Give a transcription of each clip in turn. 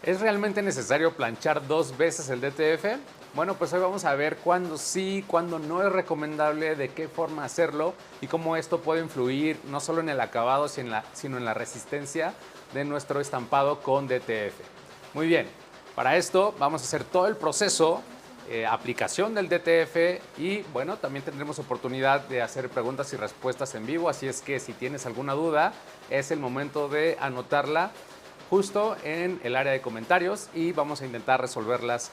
¿Es realmente necesario planchar 2 veces el DTF? Bueno, pues hoy vamos a ver cuándo sí, cuándo no es recomendable, de qué forma hacerlo y cómo esto puede influir no solo en el acabado, sino en la resistencia de nuestro estampado con DTF. Muy bien, para esto vamos a hacer todo el proceso, aplicación del DTF y bueno, también tendremos oportunidad de hacer preguntas y respuestas en vivo, así es que si tienes alguna duda, es el momento de anotarla justo en el área de comentarios y vamos a intentar resolverlas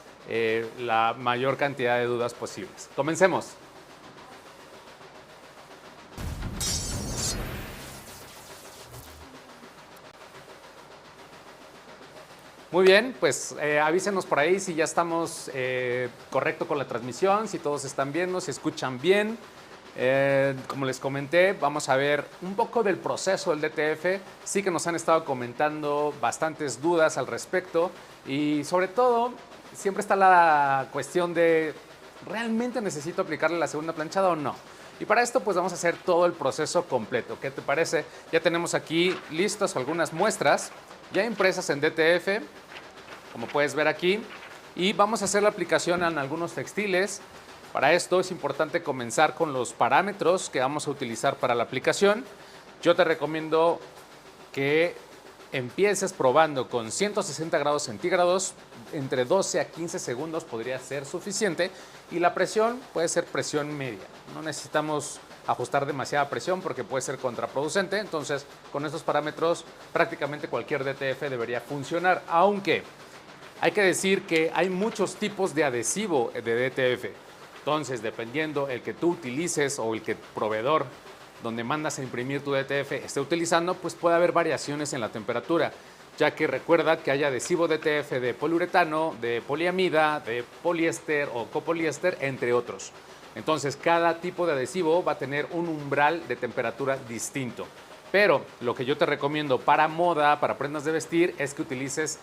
la mayor cantidad de dudas posibles. Comencemos. Muy bien, pues avísenos por ahí si ya estamos correcto con la transmisión, si todos están viendo, si escuchan bien. Como les comenté, vamos a ver un poco del proceso del DTF. Sí que nos han estado comentando bastantes dudas al respecto y sobre todo siempre está la cuestión de ¿realmente necesito aplicarle la segunda planchada o no? Y para esto pues vamos a hacer todo el proceso completo. ¿Qué te parece? Ya tenemos aquí listas algunas muestras ya impresas en DTF, como puedes ver aquí, y vamos a hacer la aplicación en algunos textiles. Para esto es importante comenzar con los parámetros que vamos a utilizar para la aplicación. Yo te recomiendo que empieces probando con 160 grados centígrados, entre 12 a 15 segundos podría ser suficiente y la presión puede ser presión media. No necesitamos ajustar demasiada presión porque puede ser contraproducente, entonces con estos parámetros prácticamente cualquier DTF debería funcionar, aunque hay que decir que hay muchos tipos de adhesivo de DTF. Entonces, dependiendo el que tú utilices o el que proveedor donde mandas a imprimir tu DTF esté utilizando, pues puede haber variaciones en la temperatura, ya que recuerda que hay adhesivo DTF de poliuretano, de poliamida, de poliéster o copoliéster, entre otros. Entonces, cada tipo de adhesivo va a tener un umbral de temperatura distinto. Pero lo que yo te recomiendo para moda, para prendas de vestir, es que utilices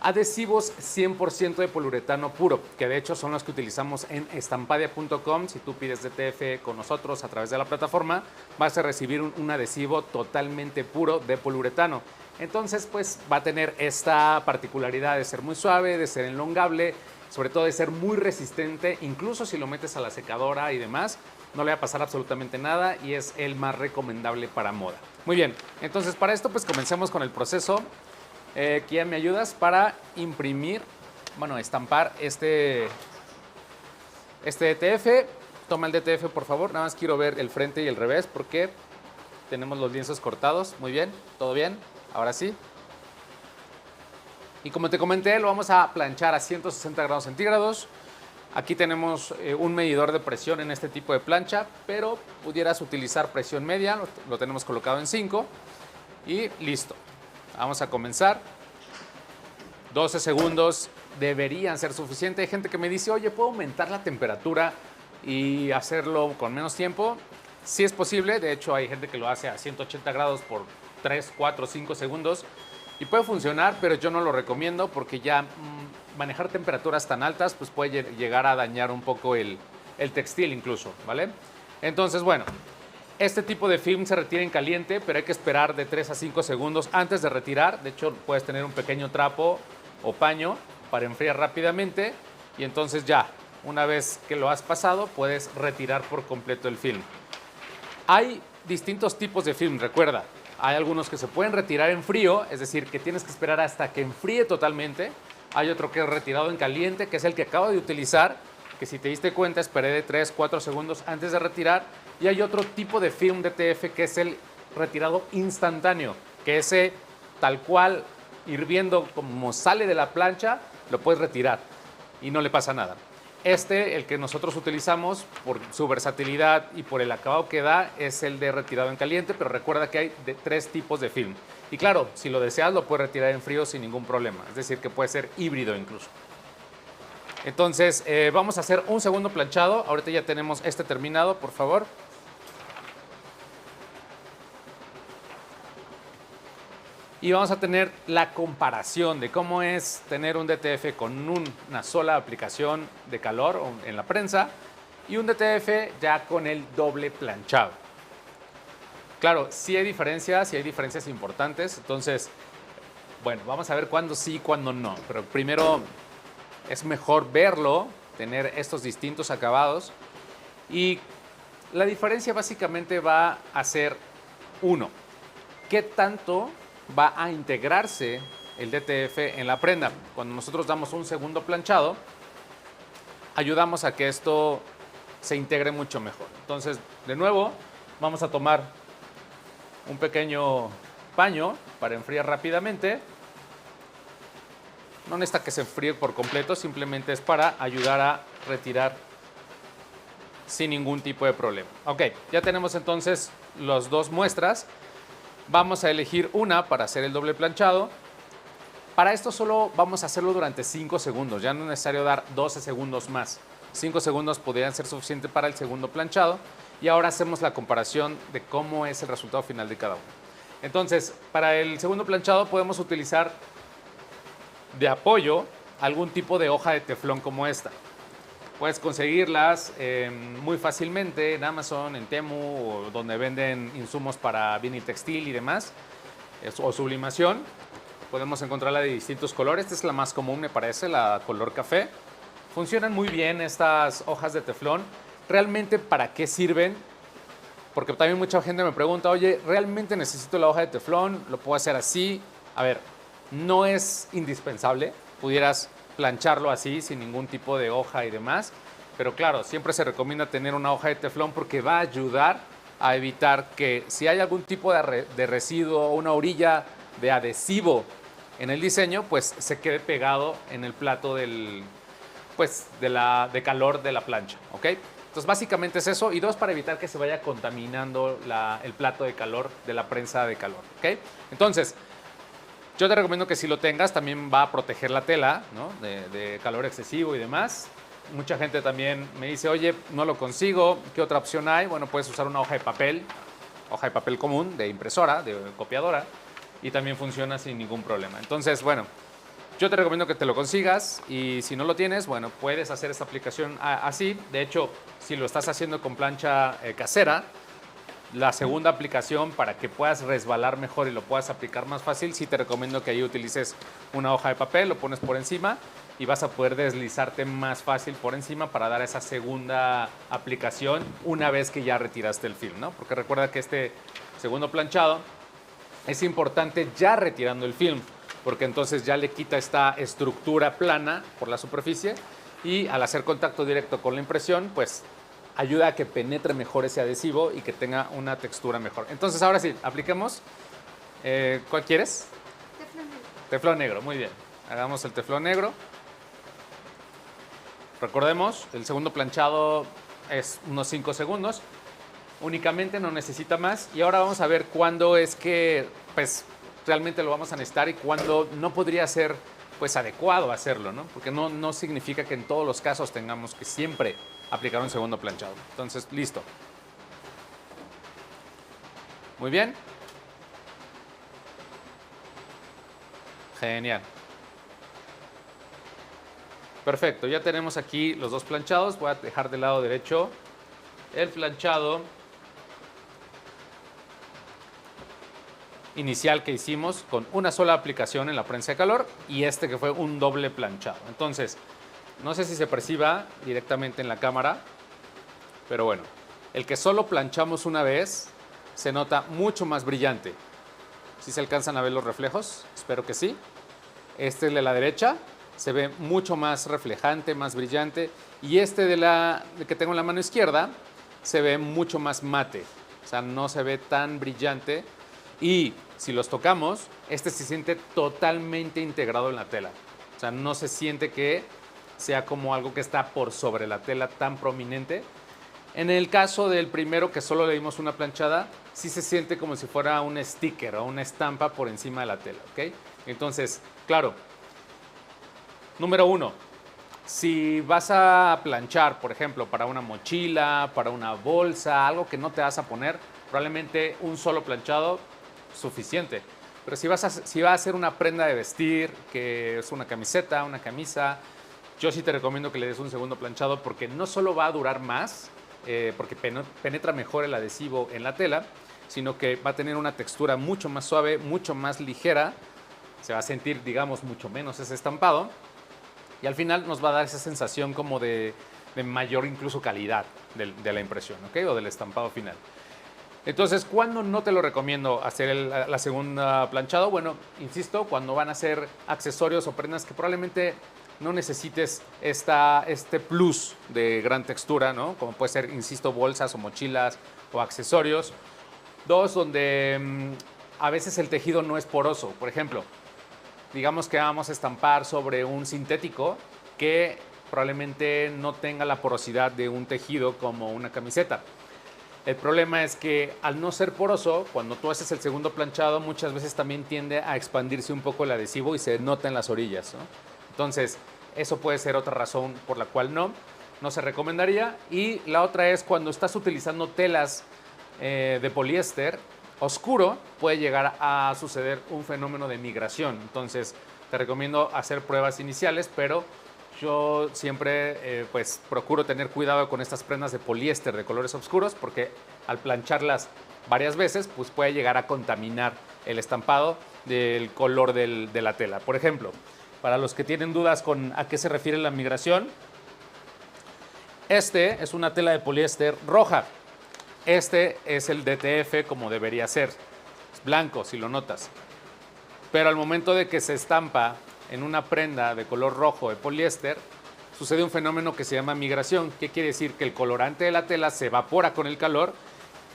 adhesivos 100% de poliuretano puro, que de hecho son los que utilizamos en estampadia.com. Si tú pides DTF con nosotros a través de la plataforma, vas a recibir un adhesivo totalmente puro de poliuretano. Entonces, pues va a tener esta particularidad de ser muy suave, de ser enlongable, sobre todo de ser muy resistente, incluso si lo metes a la secadora y demás, no le va a pasar absolutamente nada y es el más recomendable para moda. Muy bien, entonces para esto pues comencemos con el proceso. ¿Quién me ayudas para imprimir, bueno, estampar este DTF? Toma el DTF, por favor. Nada más quiero ver el frente y el revés porque tenemos los lienzos cortados. Muy bien, todo bien. Ahora sí. Y como te comenté, lo vamos a planchar a 160 grados centígrados. Aquí tenemos un medidor de presión en este tipo de plancha, pero pudieras utilizar presión media. Lo tenemos colocado en 5 y listo. Vamos a comenzar. 12 segundos deberían ser suficientes. Hay gente que me dice, oye, ¿puedo aumentar la temperatura y hacerlo con menos tiempo? Sí es posible. De hecho, hay gente que lo hace a 180 grados por 3, 4, 5 segundos. Y puede funcionar, pero yo no lo recomiendo porque ya manejar temperaturas tan altas pues puede llegar a dañar un poco el textil incluso, ¿vale? Entonces, bueno, este tipo de film se retira en caliente, pero hay que esperar de 3 a 5 segundos antes de retirar. De hecho, puedes tener un pequeño trapo o paño para enfriar rápidamente y entonces ya, una vez que lo has pasado, puedes retirar por completo el film. Hay distintos tipos de film, recuerda. Hay algunos que se pueden retirar en frío, es decir, que tienes que esperar hasta que enfríe totalmente. Hay otro que es retirado en caliente, que es el que acabo de utilizar, que si te diste cuenta esperé de 3, 4 segundos antes de retirar. Y hay otro tipo de film DTF que es el retirado instantáneo, que ese tal cual hirviendo como sale de la plancha, lo puedes retirar y no le pasa nada. El que nosotros utilizamos por su versatilidad y por el acabado que da, es el de retirado en caliente, pero recuerda que hay 3 tipos de film. Y claro, si lo deseas, lo puedes retirar en frío sin ningún problema, es decir, que puede ser híbrido incluso. Entonces, vamos a hacer un segundo planchado. Ahorita ya tenemos este terminado, por favor. Y vamos a tener la comparación de cómo es tener un DTF con una sola aplicación de calor en la prensa y un DTF ya con el doble planchado. Claro, sí hay diferencias y hay diferencias importantes. Entonces, Bueno, vamos a ver cuándo sí y cuándo no. Pero primero es mejor verlo, tener estos distintos acabados. Y la diferencia básicamente va a ser, uno, qué tanto va a integrarse el DTF en la prenda. Cuando nosotros damos un segundo planchado, ayudamos a que esto se integre mucho mejor. Entonces, de nuevo, vamos a tomar un pequeño paño para enfriar rápidamente. No necesita que se enfríe por completo, simplemente es para ayudar a retirar sin ningún tipo de problema. Ok, ya tenemos entonces las dos muestras. Vamos a elegir una para hacer el doble planchado. Para esto solo vamos a hacerlo durante 5 segundos, ya no es necesario dar 12 segundos más. 5 segundos podrían ser suficientes para el segundo planchado. Y ahora hacemos la comparación de cómo es el resultado final de cada uno. Entonces, para el segundo planchado podemos utilizar de apoyo algún tipo de hoja de teflón como esta. Puedes conseguirlas muy fácilmente en Amazon, en Temu o donde venden insumos para vinil textil y demás, o sublimación. Podemos encontrarla de distintos colores. Esta es la más común, me parece, la color café. Funcionan muy bien estas hojas de teflón. ¿Realmente para qué sirven? Porque también mucha gente me pregunta, oye, ¿realmente necesito la hoja de teflón? ¿Lo puedo hacer así? A ver, no es indispensable. Pudieras plancharlo así, sin ningún tipo de hoja y demás. Pero claro, siempre se recomienda tener una hoja de teflón porque va a ayudar a evitar que si hay algún tipo de residuo o una orilla de adhesivo en el diseño, pues se quede pegado en el plato de calor de la plancha, ¿ok? Entonces básicamente es eso, y dos, para evitar que se vaya contaminando el plato de calor de la prensa de calor, ¿ok? Entonces, yo te recomiendo que si lo tengas, también va a proteger la tela, ¿no? de calor excesivo y demás. Mucha gente también me dice, oye, no lo consigo, ¿qué otra opción hay? Bueno, puedes usar una hoja de papel común, de impresora, de copiadora, y también funciona sin ningún problema. Entonces, bueno, yo te recomiendo que te lo consigas, y si no lo tienes, bueno, puedes hacer esta aplicación así. De hecho, si lo estás haciendo con plancha casera, la segunda aplicación para que puedas resbalar mejor y lo puedas aplicar más fácil, sí te recomiendo que ahí utilices una hoja de papel, lo pones por encima y vas a poder deslizarte más fácil por encima para dar esa segunda aplicación una vez que ya retiraste el film, ¿no? Porque recuerda que este segundo planchado es importante ya retirando el film, porque entonces ya le quita esta estructura plana por la superficie y al hacer contacto directo con la impresión, pues ayuda a que penetre mejor ese adhesivo y que tenga una textura mejor. Entonces, ahora sí, apliquemos. ¿Cuál quieres? Teflón negro. Teflón negro, muy bien. Hagamos el teflón negro. Recordemos, el segundo planchado es unos 5 segundos. Únicamente, no necesita más. Y ahora vamos a ver cuándo es que pues, realmente lo vamos a necesitar y cuándo no podría ser pues, adecuado hacerlo, ¿no? Porque no significa que en todos los casos tengamos que siempre aplicar un segundo planchado. Entonces, listo. Muy bien. Genial. Perfecto, ya tenemos aquí los dos planchados. Voy a dejar del lado derecho el planchado inicial que hicimos con una sola aplicación en la prensa de calor y este que fue un doble planchado. Entonces, no sé si se perciba directamente en la cámara, pero bueno, el que solo planchamos una vez se nota mucho más brillante. ¿Sí se alcanzan a ver los reflejos? Espero que sí. Este de la derecha se ve mucho más reflejante, más brillante, y este que tengo en la mano izquierda se ve mucho más mate, o sea, no se ve tan brillante, y si los tocamos, este se siente totalmente integrado en la tela, o sea, no se siente que sea como algo que está por sobre la tela tan prominente. En el caso del primero, que solo le dimos una planchada, sí se siente como si fuera un sticker o una estampa por encima de la tela, ¿ok? Entonces, claro, número uno, si vas a planchar, por ejemplo, para una mochila, para una bolsa, algo que no te vas a poner, probablemente un solo planchado suficiente. Pero si vas a hacer una prenda de vestir, que es una camiseta, una camisa, yo sí te recomiendo que le des un segundo planchado porque no solo va a durar más, porque penetra mejor el adhesivo en la tela, sino que va a tener una textura mucho más suave, mucho más ligera se va a sentir, digamos, mucho menos ese estampado y al final nos va a dar esa sensación como de mayor incluso calidad de la impresión, ¿ok? O del estampado final. Entonces, ¿cuándo no te lo recomiendo hacer la segunda planchado? Bueno, insisto, cuando van a ser accesorios o prendas que probablemente no necesites este plus de gran textura, ¿no? Como puede ser, insisto, bolsas o mochilas o accesorios. Dos, donde a veces el tejido no es poroso. Por ejemplo, digamos que vamos a estampar sobre un sintético que probablemente no tenga la porosidad de un tejido como una camiseta. El problema es que al no ser poroso, cuando tú haces el segundo planchado, muchas veces también tiende a expandirse un poco el adhesivo y se nota en las orillas, ¿no? Entonces, eso puede ser otra razón por la cual no se recomendaría. Y la otra es cuando estás utilizando telas de poliéster oscuro, puede llegar a suceder un fenómeno de migración. Entonces, te recomiendo hacer pruebas iniciales, pero yo siempre pues procuro tener cuidado con estas prendas de poliéster de colores oscuros porque al plancharlas varias veces pues puede llegar a contaminar el estampado del color de la tela. Por ejemplo, para los que tienen dudas con a qué se refiere la migración, este es una tela de poliéster roja. Este es el DTF como debería ser, es blanco si lo notas. Pero al momento de que se estampa en una prenda de color rojo de poliéster, sucede un fenómeno que se llama migración. ¿Qué quiere decir? Que el colorante de la tela se evapora con el calor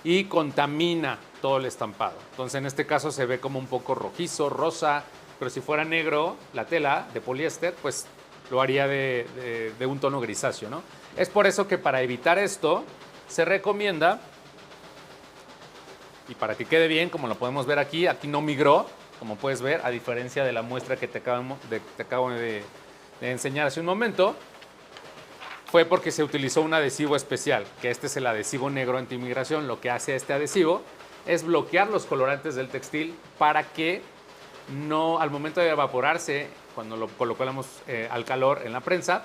y contamina todo el estampado. Entonces, en este caso se ve como un poco rojizo, rosa, pero si fuera negro la tela de poliéster, pues lo haría de un tono grisáceo, ¿no? Es por eso que para evitar esto, se recomienda, y para que quede bien, como lo podemos ver aquí no migró, como puedes ver, a diferencia de la muestra que te acabo de enseñar hace un momento, fue porque se utilizó un adhesivo especial, que este es el adhesivo negro antimigración. Lo que hace este adhesivo es bloquear los colorantes del textil para que no, al momento de evaporarse, cuando lo colocamos al calor en la prensa,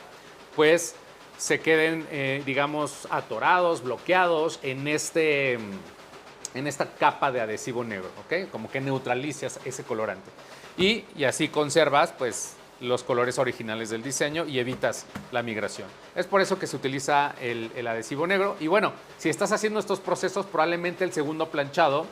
pues se queden, digamos, atorados, bloqueados en esta capa de adhesivo negro, ¿ok? Como que neutralizas ese colorante. Y así conservas, pues, los colores originales del diseño y evitas la migración. Es por eso que se utiliza el adhesivo negro. Y bueno, si estás haciendo estos procesos, probablemente el segundo planchado,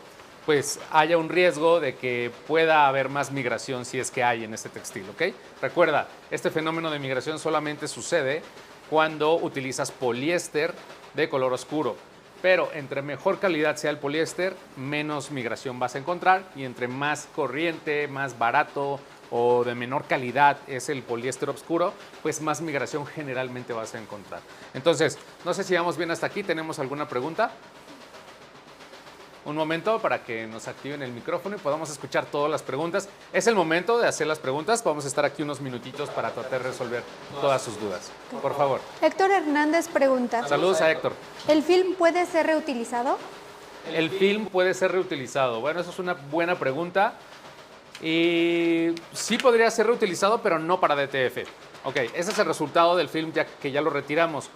pues, haya un riesgo de que pueda haber más migración si es que hay en este textil, ¿ok? Recuerda, este fenómeno de migración solamente sucede cuando utilizas poliéster de color oscuro. Pero entre mejor calidad sea el poliéster, menos migración vas a encontrar, y entre más corriente, más barato o de menor calidad es el poliéster oscuro, pues más migración generalmente vas a encontrar. Entonces, no sé si vamos bien hasta aquí. ¿Tenemos alguna pregunta? Un momento para que nos activen el micrófono y podamos escuchar todas las preguntas. Es el momento de hacer las preguntas. Vamos a estar aquí unos minutitos para tratar de resolver todas sus dudas. Por favor. Héctor Hernández pregunta. Saludos a Héctor. ¿El film puede ser reutilizado? El film puede ser reutilizado. Bueno, eso es una buena pregunta. Y sí podría ser reutilizado, pero no para DTF. Ok, ese es el resultado del film que ya lo retiramos.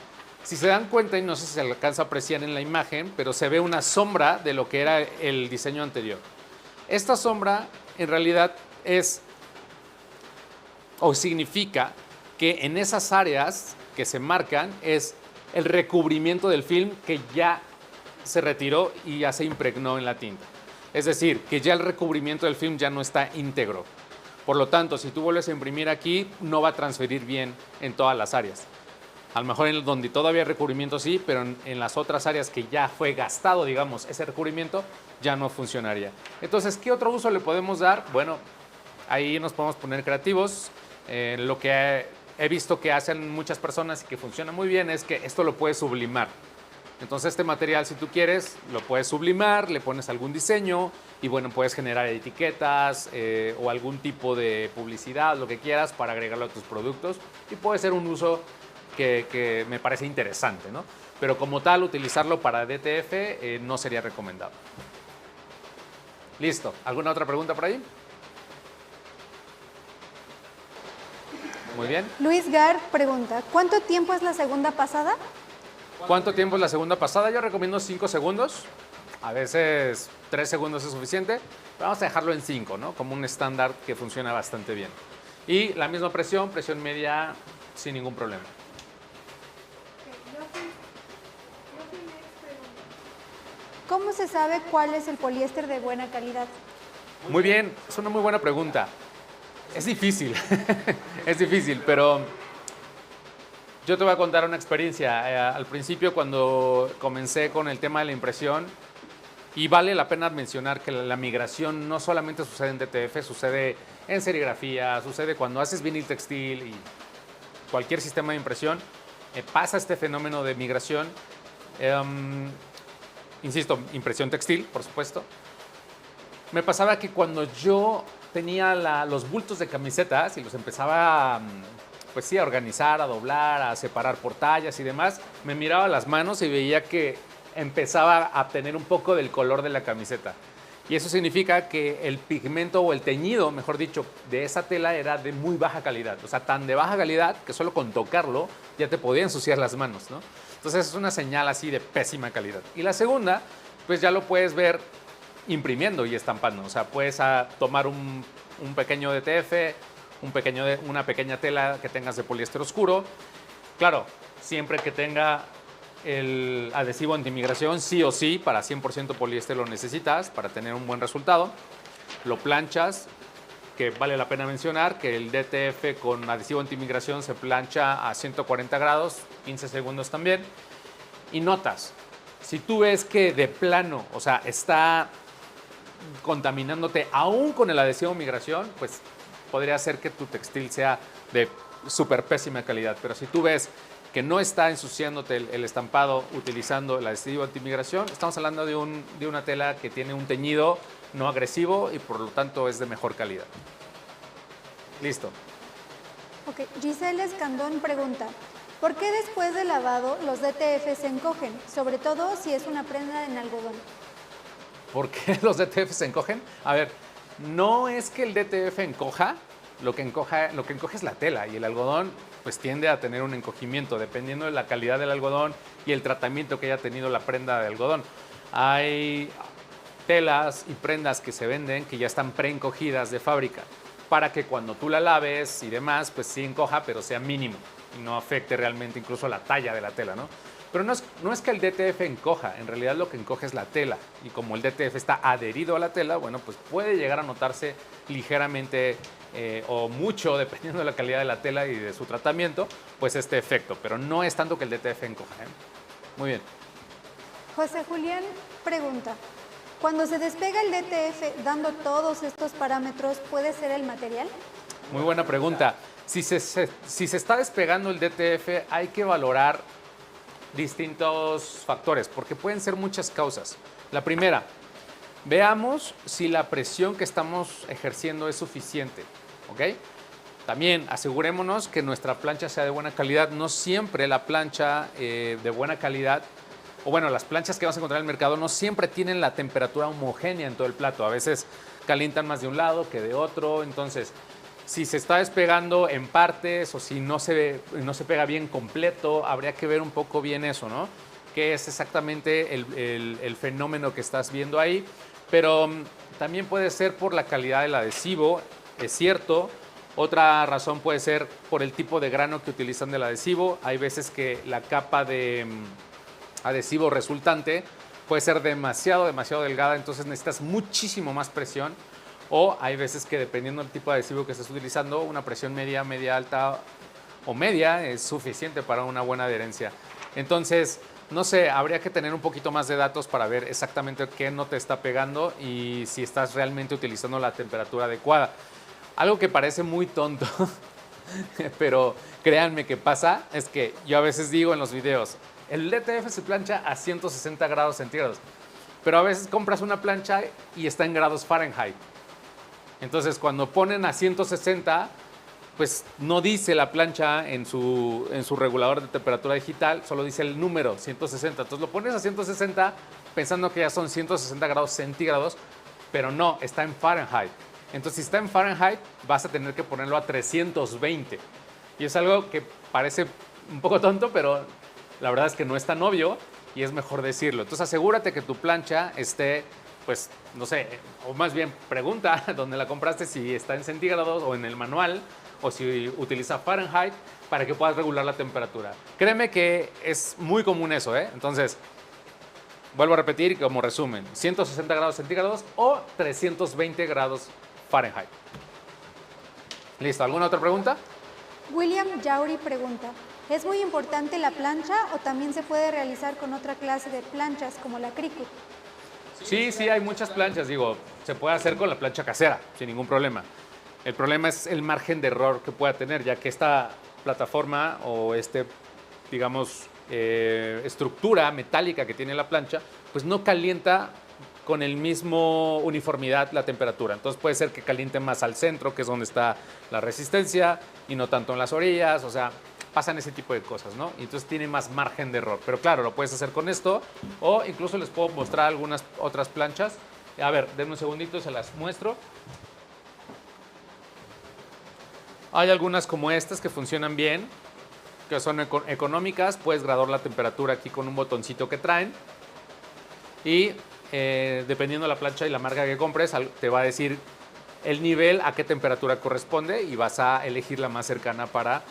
Si se dan cuenta, y no sé si se alcanza a apreciar en la imagen, pero se ve una sombra de lo que era el diseño anterior. Esta sombra en realidad es o significa que en esas áreas que se marcan es el recubrimiento del film que ya se retiró y ya se impregnó en la tinta. Es decir, que ya el recubrimiento del film ya no está íntegro. Por lo tanto, si tú vuelves a imprimir aquí, no va a transferir bien en todas las áreas. A lo mejor en donde todavía hay recubrimiento sí, pero en las otras áreas que ya fue gastado, digamos, ese recubrimiento, ya no funcionaría. Entonces, ¿qué otro uso le podemos dar? Bueno, ahí nos podemos poner creativos. Lo que he visto que hacen muchas personas y que funciona muy bien es que esto lo puedes sublimar. Entonces, este material, si tú quieres, lo puedes sublimar, le pones algún diseño y, bueno, puedes generar etiquetas o algún tipo de publicidad, lo que quieras, para agregarlo a tus productos. Y puede ser un uso que me parece interesante, ¿no? Pero como tal, utilizarlo para DTF no sería recomendado. Listo. ¿Alguna otra pregunta por ahí? Muy bien. Luis Gar pregunta, ¿cuánto tiempo es la segunda pasada? ¿Cuánto tiempo es la segunda pasada? Yo recomiendo 5 segundos. A veces 3 segundos es suficiente. Vamos a dejarlo en 5, ¿no? Como un estándar que funciona bastante bien. Y la misma presión media sin ningún problema. ¿Cómo se sabe cuál es el poliéster de buena calidad? Muy bien, es una muy buena pregunta. Es difícil, es difícil, pero yo te voy a contar una experiencia. Al principio, cuando comencé con el tema de la impresión, y vale la pena mencionar que la migración no solamente sucede en DTF, sucede en serigrafía, sucede cuando haces vinil textil y cualquier sistema de impresión, pasa este fenómeno de migración. Insisto, impresión textil, por supuesto. Me pasaba que cuando yo tenía los bultos de camisetas y los empezaba pues sí, a organizar, a doblar, a separar por tallas y demás, me miraba las manos y veía que empezaba a tener un poco del color de la camiseta. Y eso significa que el pigmento o el teñido, mejor dicho, de esa tela era de muy baja calidad. O sea, tan de baja calidad que solo con tocarlo ya te podía ensuciar las manos, ¿no? Entonces es una señal así de pésima calidad. Y la segunda, pues ya lo puedes ver imprimiendo y estampando. O sea, puedes tomar un pequeño DTF, una pequeña tela que tengas de poliéster oscuro. Claro, siempre que tenga el adhesivo antimigración, sí o sí, para 100% poliéster lo necesitas para tener un buen resultado. Lo planchas, que vale la pena mencionar que el DTF con adhesivo antimigración se plancha a 140 grados, 15 segundos también. Y notas, si tú ves que de plano, o sea, está contaminándote aún con el adhesivo migración, pues podría ser que tu textil sea de súper pésima calidad. Pero si tú ves que no está ensuciándote el estampado utilizando el adhesivo antimigración, estamos hablando de una tela que tiene un teñido no agresivo y por lo tanto es de mejor calidad. Listo. Ok, Giselle Escandón pregunta, ¿por qué después del lavado los DTF se encogen? Sobre todo si es una prenda en algodón. ¿Por qué los DTF se encogen? A ver, no es que el DTF encoja, lo que encoge es la tela y el algodón pues tiende a tener un encogimiento dependiendo de la calidad del algodón y el tratamiento que haya tenido la prenda de algodón. Hay telas y prendas que se venden que ya están preencogidas de fábrica para que cuando tú la laves y demás pues sí encoja pero sea mínimo y no afecte realmente incluso la talla de la tela, ¿no? Pero no es que el DTF encoja, en realidad lo que encoge es la tela. Y como el DTF está adherido a la tela, bueno, pues puede llegar a notarse ligeramente o mucho, dependiendo de la calidad de la tela y de su tratamiento, pues este efecto. Pero no es tanto que el DTF encoja, ¿eh? Muy bien. José Julián pregunta, cuando se despega el DTF dando todos estos parámetros, ¿puede ser el material? Muy buena pregunta. Si se está despegando el DTF, hay que valorar distintos factores, porque pueden ser muchas causas. La primera, veamos si la presión que estamos ejerciendo es suficiente, ¿ok? También asegurémonos que nuestra plancha sea de buena calidad. No siempre la plancha de buena calidad, o bueno, las planchas que vamos a encontrar en el mercado no siempre tienen la temperatura homogénea en todo el plato. A veces calientan más de un lado que de otro, entonces si se está despegando en partes o si no se pega bien completo, habría que ver un poco bien eso, ¿no? ¿Qué es exactamente el fenómeno que estás viendo ahí? Pero también puede ser por la calidad del adhesivo, es cierto. Otra razón puede ser por el tipo de grano que utilizan del adhesivo. Hay veces que la capa de adhesivo resultante puede ser demasiado delgada, entonces necesitas muchísimo más presión. O hay veces que dependiendo del tipo de adhesivo que estés utilizando, una presión media, media alta o media es suficiente para una buena adherencia. Entonces, no sé, habría que tener un poquito más de datos para ver exactamente qué no te está pegando y si estás realmente utilizando la temperatura adecuada. Algo que parece muy tonto, pero créanme que pasa, es que yo a veces digo en los videos, el DTF se plancha a 160 grados centígrados, pero a veces compras una plancha y está en grados Fahrenheit. Entonces, cuando ponen a 160, pues no dice la plancha en su regulador de temperatura digital, solo dice el número, 160. Entonces, lo pones a 160 pensando que ya son 160 grados centígrados, pero no, está en Fahrenheit. Entonces, si está en Fahrenheit, vas a tener que ponerlo a 320. Y es algo que parece un poco tonto, pero la verdad es que no es tan obvio y es mejor decirlo. Entonces, asegúrate que tu plancha esté pues, no sé, o más bien pregunta dónde la compraste, si está en centígrados o en el manual, o si utiliza Fahrenheit, para que puedas regular la temperatura. Créeme que es muy común eso, ¿eh? Entonces, vuelvo a repetir como resumen, 160 grados centígrados o 320 grados Fahrenheit. Listo, ¿alguna otra pregunta? William Yauri pregunta, ¿es muy importante la plancha o también se puede realizar con otra clase de planchas como la Cricut? Sí, sí, hay muchas planchas, digo, se puede hacer con la plancha casera, sin ningún problema. El problema es el margen de error que pueda tener, ya que esta plataforma o digamos, estructura metálica que tiene la plancha, pues no calienta con el mismo uniformidad la temperatura. Entonces puede ser que caliente más al centro, que es donde está la resistencia, y no tanto en las orillas, o sea, pasan ese tipo de cosas, ¿no? Y entonces tiene más margen de error. Pero claro, lo puedes hacer con esto, o incluso les puedo mostrar algunas otras planchas. A ver, denme un segundito, se las muestro. Hay algunas como estas que funcionan bien, que son económicas. Puedes graduar la temperatura aquí con un botoncito que traen. Y dependiendo de la plancha y la marca que compres, te va a decir el nivel a qué temperatura corresponde y vas a elegir la más cercana para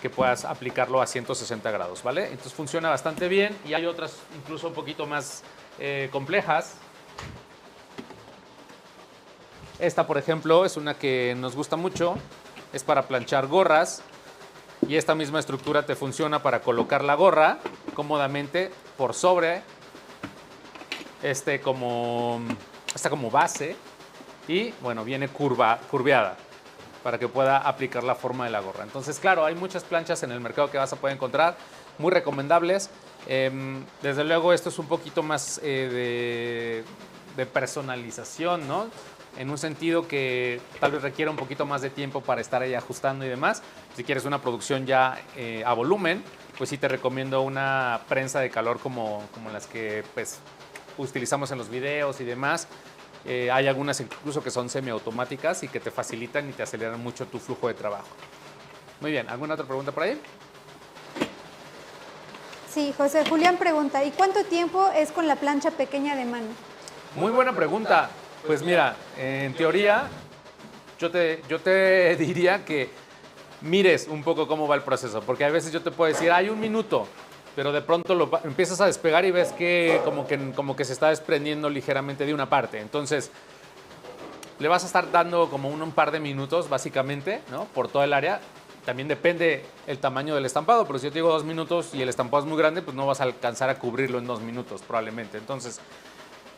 que puedas aplicarlo a 160 grados, ¿vale? Entonces funciona bastante bien y hay otras incluso un poquito más complejas. Esta, por ejemplo, es una que nos gusta mucho. Es para planchar gorras y esta misma estructura te funciona para colocar la gorra cómodamente por sobre esta como base y bueno, viene curveada para que pueda aplicar la forma de la gorra. Entonces, claro, hay muchas planchas en el mercado que vas a poder encontrar, muy recomendables. Desde luego, esto es un poquito más de personalización, ¿no? En un sentido que tal vez requiera un poquito más de tiempo para estar ahí ajustando y demás. Si quieres una producción ya a volumen, pues sí te recomiendo una prensa de calor como las que pues, utilizamos en los videos y demás. Hay algunas incluso que son semiautomáticas y que te facilitan y te aceleran mucho tu flujo de trabajo. Muy bien, ¿alguna otra pregunta por ahí? Sí, José Julián pregunta, ¿y cuánto tiempo es con la plancha pequeña de mano? Muy buena pregunta. Pues mira, en teoría yo te diría que mires un poco cómo va el proceso, porque a veces yo te puedo decir, hay un minuto, pero de pronto empiezas a despegar y ves que como que se está desprendiendo ligeramente de una parte. Entonces, le vas a estar dando como un par de minutos, básicamente, ¿no? Por todo el área. También depende el tamaño del estampado, pero si yo te digo 2 minutos y el estampado es muy grande, pues no vas a alcanzar a cubrirlo en 2 minutos, probablemente. Entonces,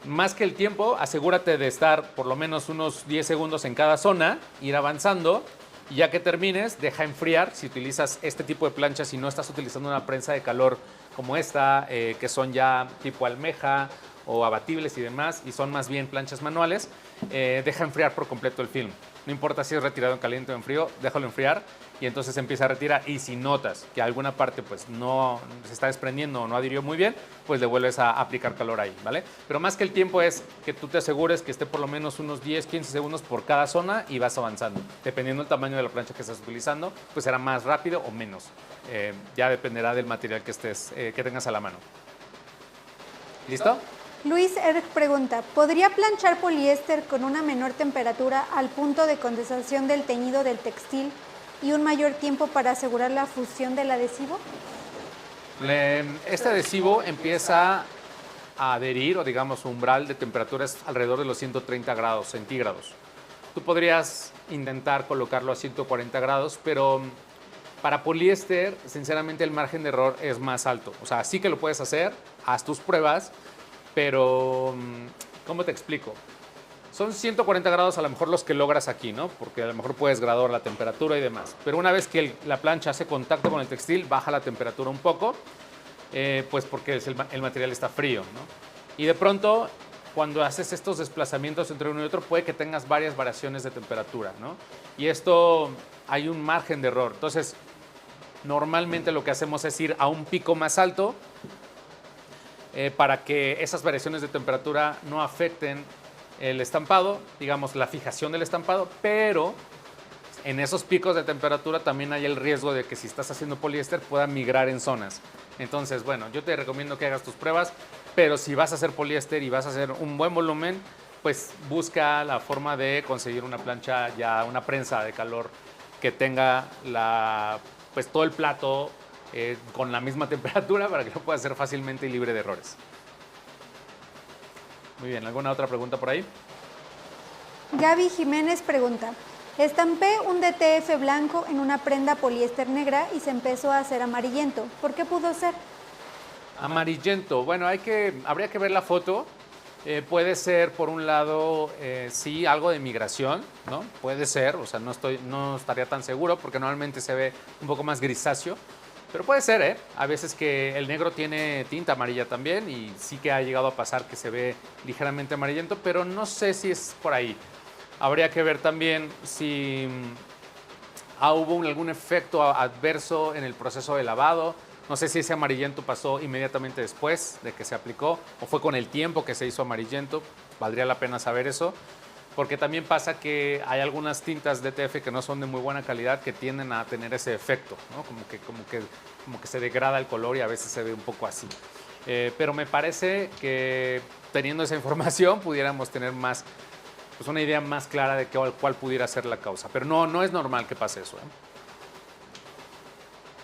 más que el tiempo, asegúrate de estar por lo menos unos 10 segundos en cada zona, ir avanzando. Y ya que termines, deja enfriar. Si utilizas este tipo de planchas y no estás utilizando una prensa de calor como esta, que son ya tipo almeja o abatibles y demás, y son más bien planchas manuales, deja enfriar por completo el film. No importa si es retirado en caliente o en frío, déjalo enfriar y entonces empieza a retirar. Y si notas que alguna parte pues no se está desprendiendo o no adhirió muy bien, pues le vuelves a aplicar calor ahí, ¿vale? Pero más que el tiempo es que tú te asegures que esté por lo menos unos 10, 15 segundos por cada zona y vas avanzando. Dependiendo del tamaño de la plancha que estés utilizando, pues será más rápido o menos. Ya dependerá del material que tengas a la mano. ¿Listo? Luis Erg pregunta, ¿podría planchar poliéster con una menor temperatura al punto de condensación del teñido del textil y un mayor tiempo para asegurar la fusión del adhesivo? Este adhesivo empieza a adherir, o digamos su umbral de temperaturas alrededor de los 130 grados centígrados. Tú podrías intentar colocarlo a 140 grados, pero para poliéster, sinceramente, el margen de error es más alto. O sea, sí que lo puedes hacer, haz tus pruebas, pero ¿cómo te explico? Son 140 grados a lo mejor los que logras aquí, ¿no? Porque a lo mejor puedes graduar la temperatura y demás. Pero una vez que la plancha hace contacto con el textil, baja la temperatura un poco, pues porque el material está frío, ¿no? Y de pronto, cuando haces estos desplazamientos entre uno y otro, puede que tengas varias variaciones de temperatura, ¿no? Y esto hay un margen de error. Entonces, normalmente lo que hacemos es ir a un pico más alto para que esas variaciones de temperatura no afecten el estampado, digamos la fijación del estampado, pero en esos picos de temperatura también hay el riesgo de que si estás haciendo poliéster pueda migrar en zonas. Entonces, bueno, yo te recomiendo que hagas tus pruebas. pero si vas a hacer poliéster y vas a hacer un buen volumen, pues busca la forma de conseguir una plancha, ya una prensa de calor que tenga pues todo el plato con la misma temperatura para que lo puedas hacer fácilmente y libre de errores. Muy bien, ¿alguna otra pregunta por ahí? Gaby Jiménez pregunta, estampé un DTF blanco en una prenda poliéster negra y se empezó a hacer amarillento. ¿Por qué pudo ser? Amarillento, bueno, habría que ver la foto. Puede ser, por un lado, sí, algo de migración, ¿no? Puede ser, o sea, no estaría tan seguro porque normalmente se ve un poco más grisáceo, pero puede ser, ¿eh? A veces que el negro tiene tinta amarilla también y sí que ha llegado a pasar que se ve ligeramente amarillento, pero no sé si es por ahí. Habría que ver también si hubo algún efecto adverso en el proceso de lavado. No sé si ese amarillento pasó inmediatamente después de que se aplicó o fue con el tiempo que se hizo amarillento. Valdría la pena saber eso, porque también pasa que hay algunas tintas DTF que no son de muy buena calidad que tienden a tener ese efecto, ¿no? Como que se degrada el color y a veces se ve un poco así. Pero me parece que teniendo esa información pudiéramos tener pues una idea más clara de cuál pudiera ser la causa. Pero no es normal que pase eso, ¿eh?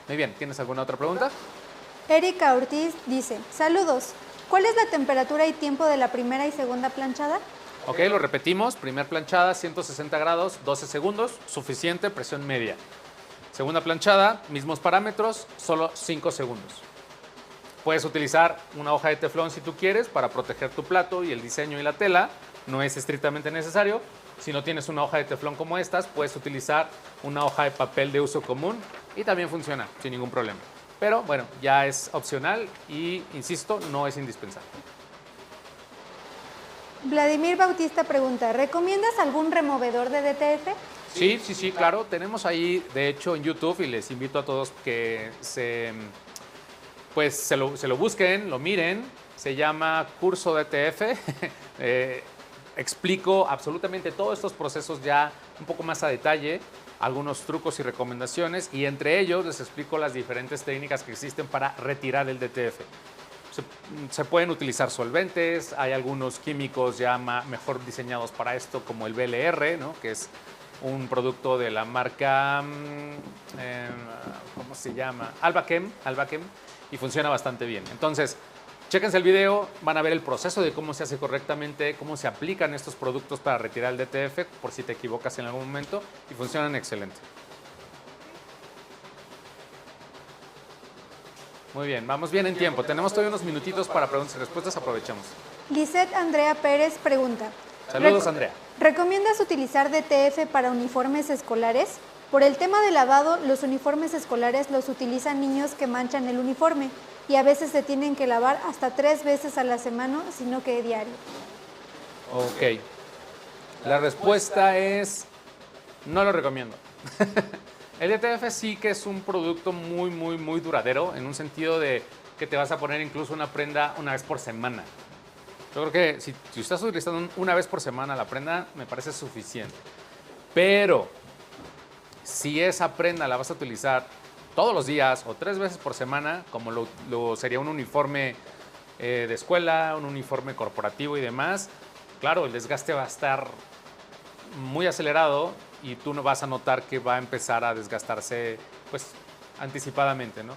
Muy bien, ¿tienes alguna otra pregunta? Erika Ortiz dice, saludos, ¿cuál es la temperatura y tiempo de la primera y segunda planchada? Ok, lo repetimos. Primer planchada, 160 grados, 12 segundos, suficiente, presión media. Segunda planchada, mismos parámetros, solo 5 segundos. Puedes utilizar una hoja de teflón si tú quieres para proteger tu plato y el diseño y la tela. No es estrictamente necesario. Si no tienes una hoja de teflón como estas, puedes utilizar una hoja de papel de uso común y también funciona sin ningún problema. Pero bueno, ya es opcional y, insisto, no es indispensable. Vladimir Bautista pregunta, ¿recomiendas algún removedor de DTF? Sí, claro. Tenemos ahí, de hecho, en YouTube y les invito a todos que se lo busquen, lo miren. Se llama Curso DTF. Explico absolutamente todos estos procesos ya un poco más a detalle, algunos trucos y recomendaciones, y entre ellos les explico las diferentes técnicas que existen para retirar el DTF. Se pueden utilizar solventes, hay algunos químicos ya mejor diseñados para esto, como el BLR, ¿no? Que es un producto de la marca, ¿cómo se llama? Albachem, y funciona bastante bien. Entonces, chéquense el video, van a ver el proceso de cómo se hace correctamente, cómo se aplican estos productos para retirar el DTF, por si te equivocas en algún momento, y funcionan excelente. Muy bien, vamos bien en tiempo. Tenemos todavía unos minutitos para preguntas y respuestas, aprovechemos. Lisette Andrea Pérez pregunta. Saludos, Andrea. ¿Recomiendas utilizar DTF para uniformes escolares? Por el tema de lavado, los uniformes escolares los utilizan niños que manchan el uniforme y a veces se tienen que lavar hasta 3 veces a la semana, sino que diario. Ok. La respuesta es, no lo recomiendo. El DTF sí que es un producto muy duradero, en un sentido de que te vas a poner incluso una prenda una vez por semana. Yo creo que si estás utilizando una vez por semana la prenda, me parece suficiente. Pero si esa prenda la vas a utilizar todos los días o 3 veces por semana, como lo sería un uniforme de escuela, un uniforme corporativo y demás, claro, el desgaste va a estar muy acelerado y tú no vas a notar que va a empezar a desgastarse pues anticipadamente, ¿no?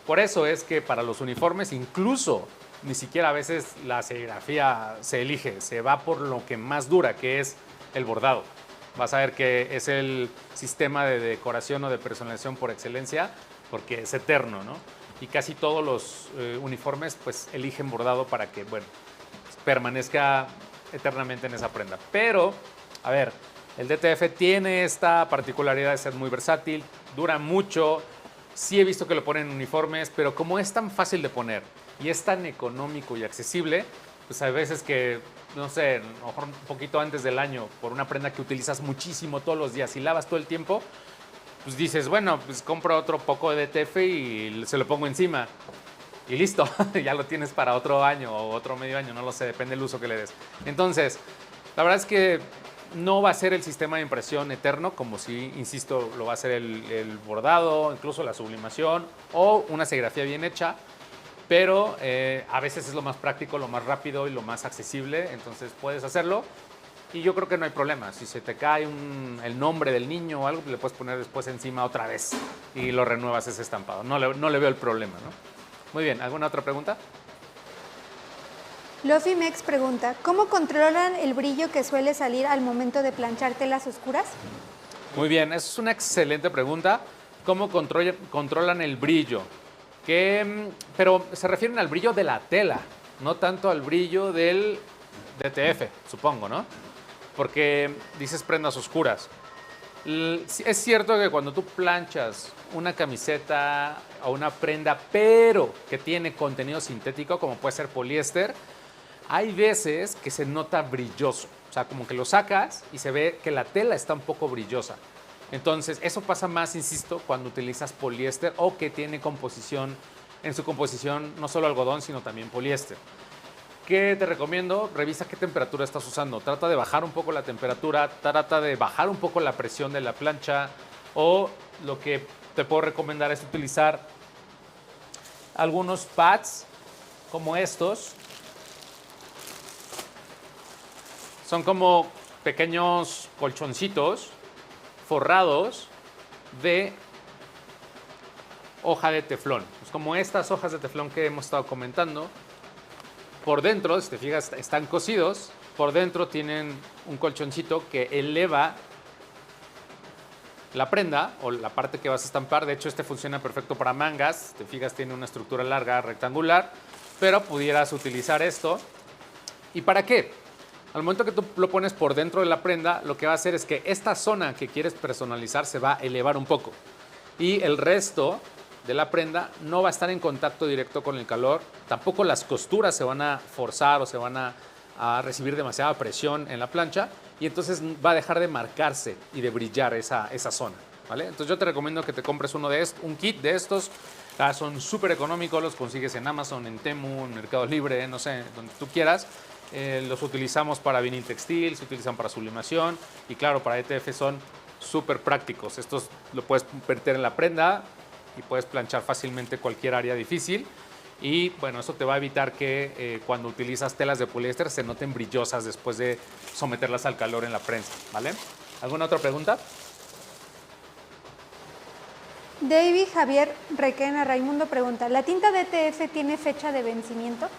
Por eso es que para los uniformes incluso ni siquiera a veces la serigrafía se elige, se va por lo que más dura, que es el bordado. Vas a ver que es el sistema de decoración o de personalización por excelencia, porque es eterno, ¿no? Y casi todos los uniformes pues eligen bordado para que, bueno, permanezca eternamente en esa prenda. Pero, a ver, el DTF tiene esta particularidad de ser muy versátil, dura mucho. Sí he visto que lo ponen en uniformes, pero como es tan fácil de poner y es tan económico y accesible, pues hay veces que, no sé, a lo mejor un poquito antes del año, por una prenda que utilizas muchísimo todos los días y lavas todo el tiempo, pues dices, bueno, pues compro otro poco de DTF y se lo pongo encima. Y listo, ya lo tienes para otro año o otro medio año, no lo sé, depende del uso que le des. Entonces, la verdad es que no va a ser el sistema de impresión eterno, como si, insisto, lo va a ser el bordado, incluso la sublimación o una serigrafía bien hecha. pero a veces es lo más práctico, lo más rápido y lo más accesible, entonces puedes hacerlo y yo creo que no hay problema. Si se te cae el nombre del niño o algo, le puedes poner después encima otra vez y lo renuevas ese estampado. No le veo el problema, ¿no? Muy bien, ¿alguna otra pregunta? Lofimex pregunta, ¿cómo controlan el brillo que suele salir al momento de planchar telas oscuras? Muy bien, esa es una excelente pregunta. ¿Cómo controlan el brillo? Pero se refieren al brillo de la tela, no tanto al brillo del DTF, supongo, ¿no? Porque dices prendas oscuras. Es cierto que cuando tú planchas una camiseta o una prenda, pero que tiene contenido sintético, como puede ser poliéster, hay veces que se nota brilloso. O sea, como que lo sacas y se ve que la tela está un poco brillosa. Entonces, eso pasa más, insisto, cuando utilizas poliéster o que tiene en su composición no solo algodón, sino también poliéster. ¿Qué te recomiendo? Revisa qué temperatura estás usando. Trata de bajar un poco la temperatura, trata de bajar un poco la presión de la plancha, o lo que te puedo recomendar es utilizar algunos pads como estos. Son como pequeños colchoncitos forrados de hoja de teflón. Es como estas hojas de teflón que hemos estado comentando. Por dentro, si te fijas, están cosidos. Por dentro tienen un colchoncito que eleva la prenda o la parte que vas a estampar. De hecho, este funciona perfecto para mangas. Si te fijas, tiene una estructura larga, rectangular, pero pudieras utilizar esto. ¿Y para qué? Al momento que tú lo pones por dentro de la prenda, lo que va a hacer es que esta zona que quieres personalizar se va a elevar un poco y el resto de la prenda no va a estar en contacto directo con el calor. Tampoco las costuras se van a forzar o se van a recibir demasiada presión en la plancha y entonces va a dejar de marcarse y de brillar esa zona, ¿vale? Entonces yo te recomiendo que te compres un kit de estos. Son súper económicos, los consigues en Amazon, en Temu, en Mercado Libre, no sé, donde tú quieras. Los utilizamos para vinil textil, se utilizan para sublimación y claro, para ETF son súper prácticos. Estos lo puedes meter en la prenda y puedes planchar fácilmente cualquier área difícil y bueno, eso te va a evitar que cuando utilizas telas de poliéster se noten brillosas después de someterlas al calor en la prensa, ¿vale? ¿Alguna otra pregunta? David Javier Requena Raimundo pregunta, ¿la tinta DTF tiene fecha de vencimiento?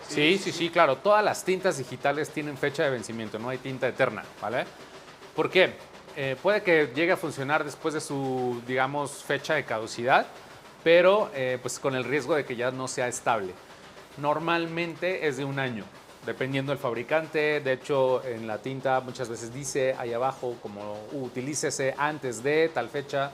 Sí, claro. Todas las tintas digitales tienen fecha de vencimiento, no hay tinta eterna, ¿vale? ¿Por qué? Puede que llegue a funcionar después de su, digamos, fecha de caducidad, pero pues con el riesgo de que ya no sea estable. Normalmente es de un año, dependiendo del fabricante. De hecho, en la tinta muchas veces dice ahí abajo como utilícese antes de tal fecha.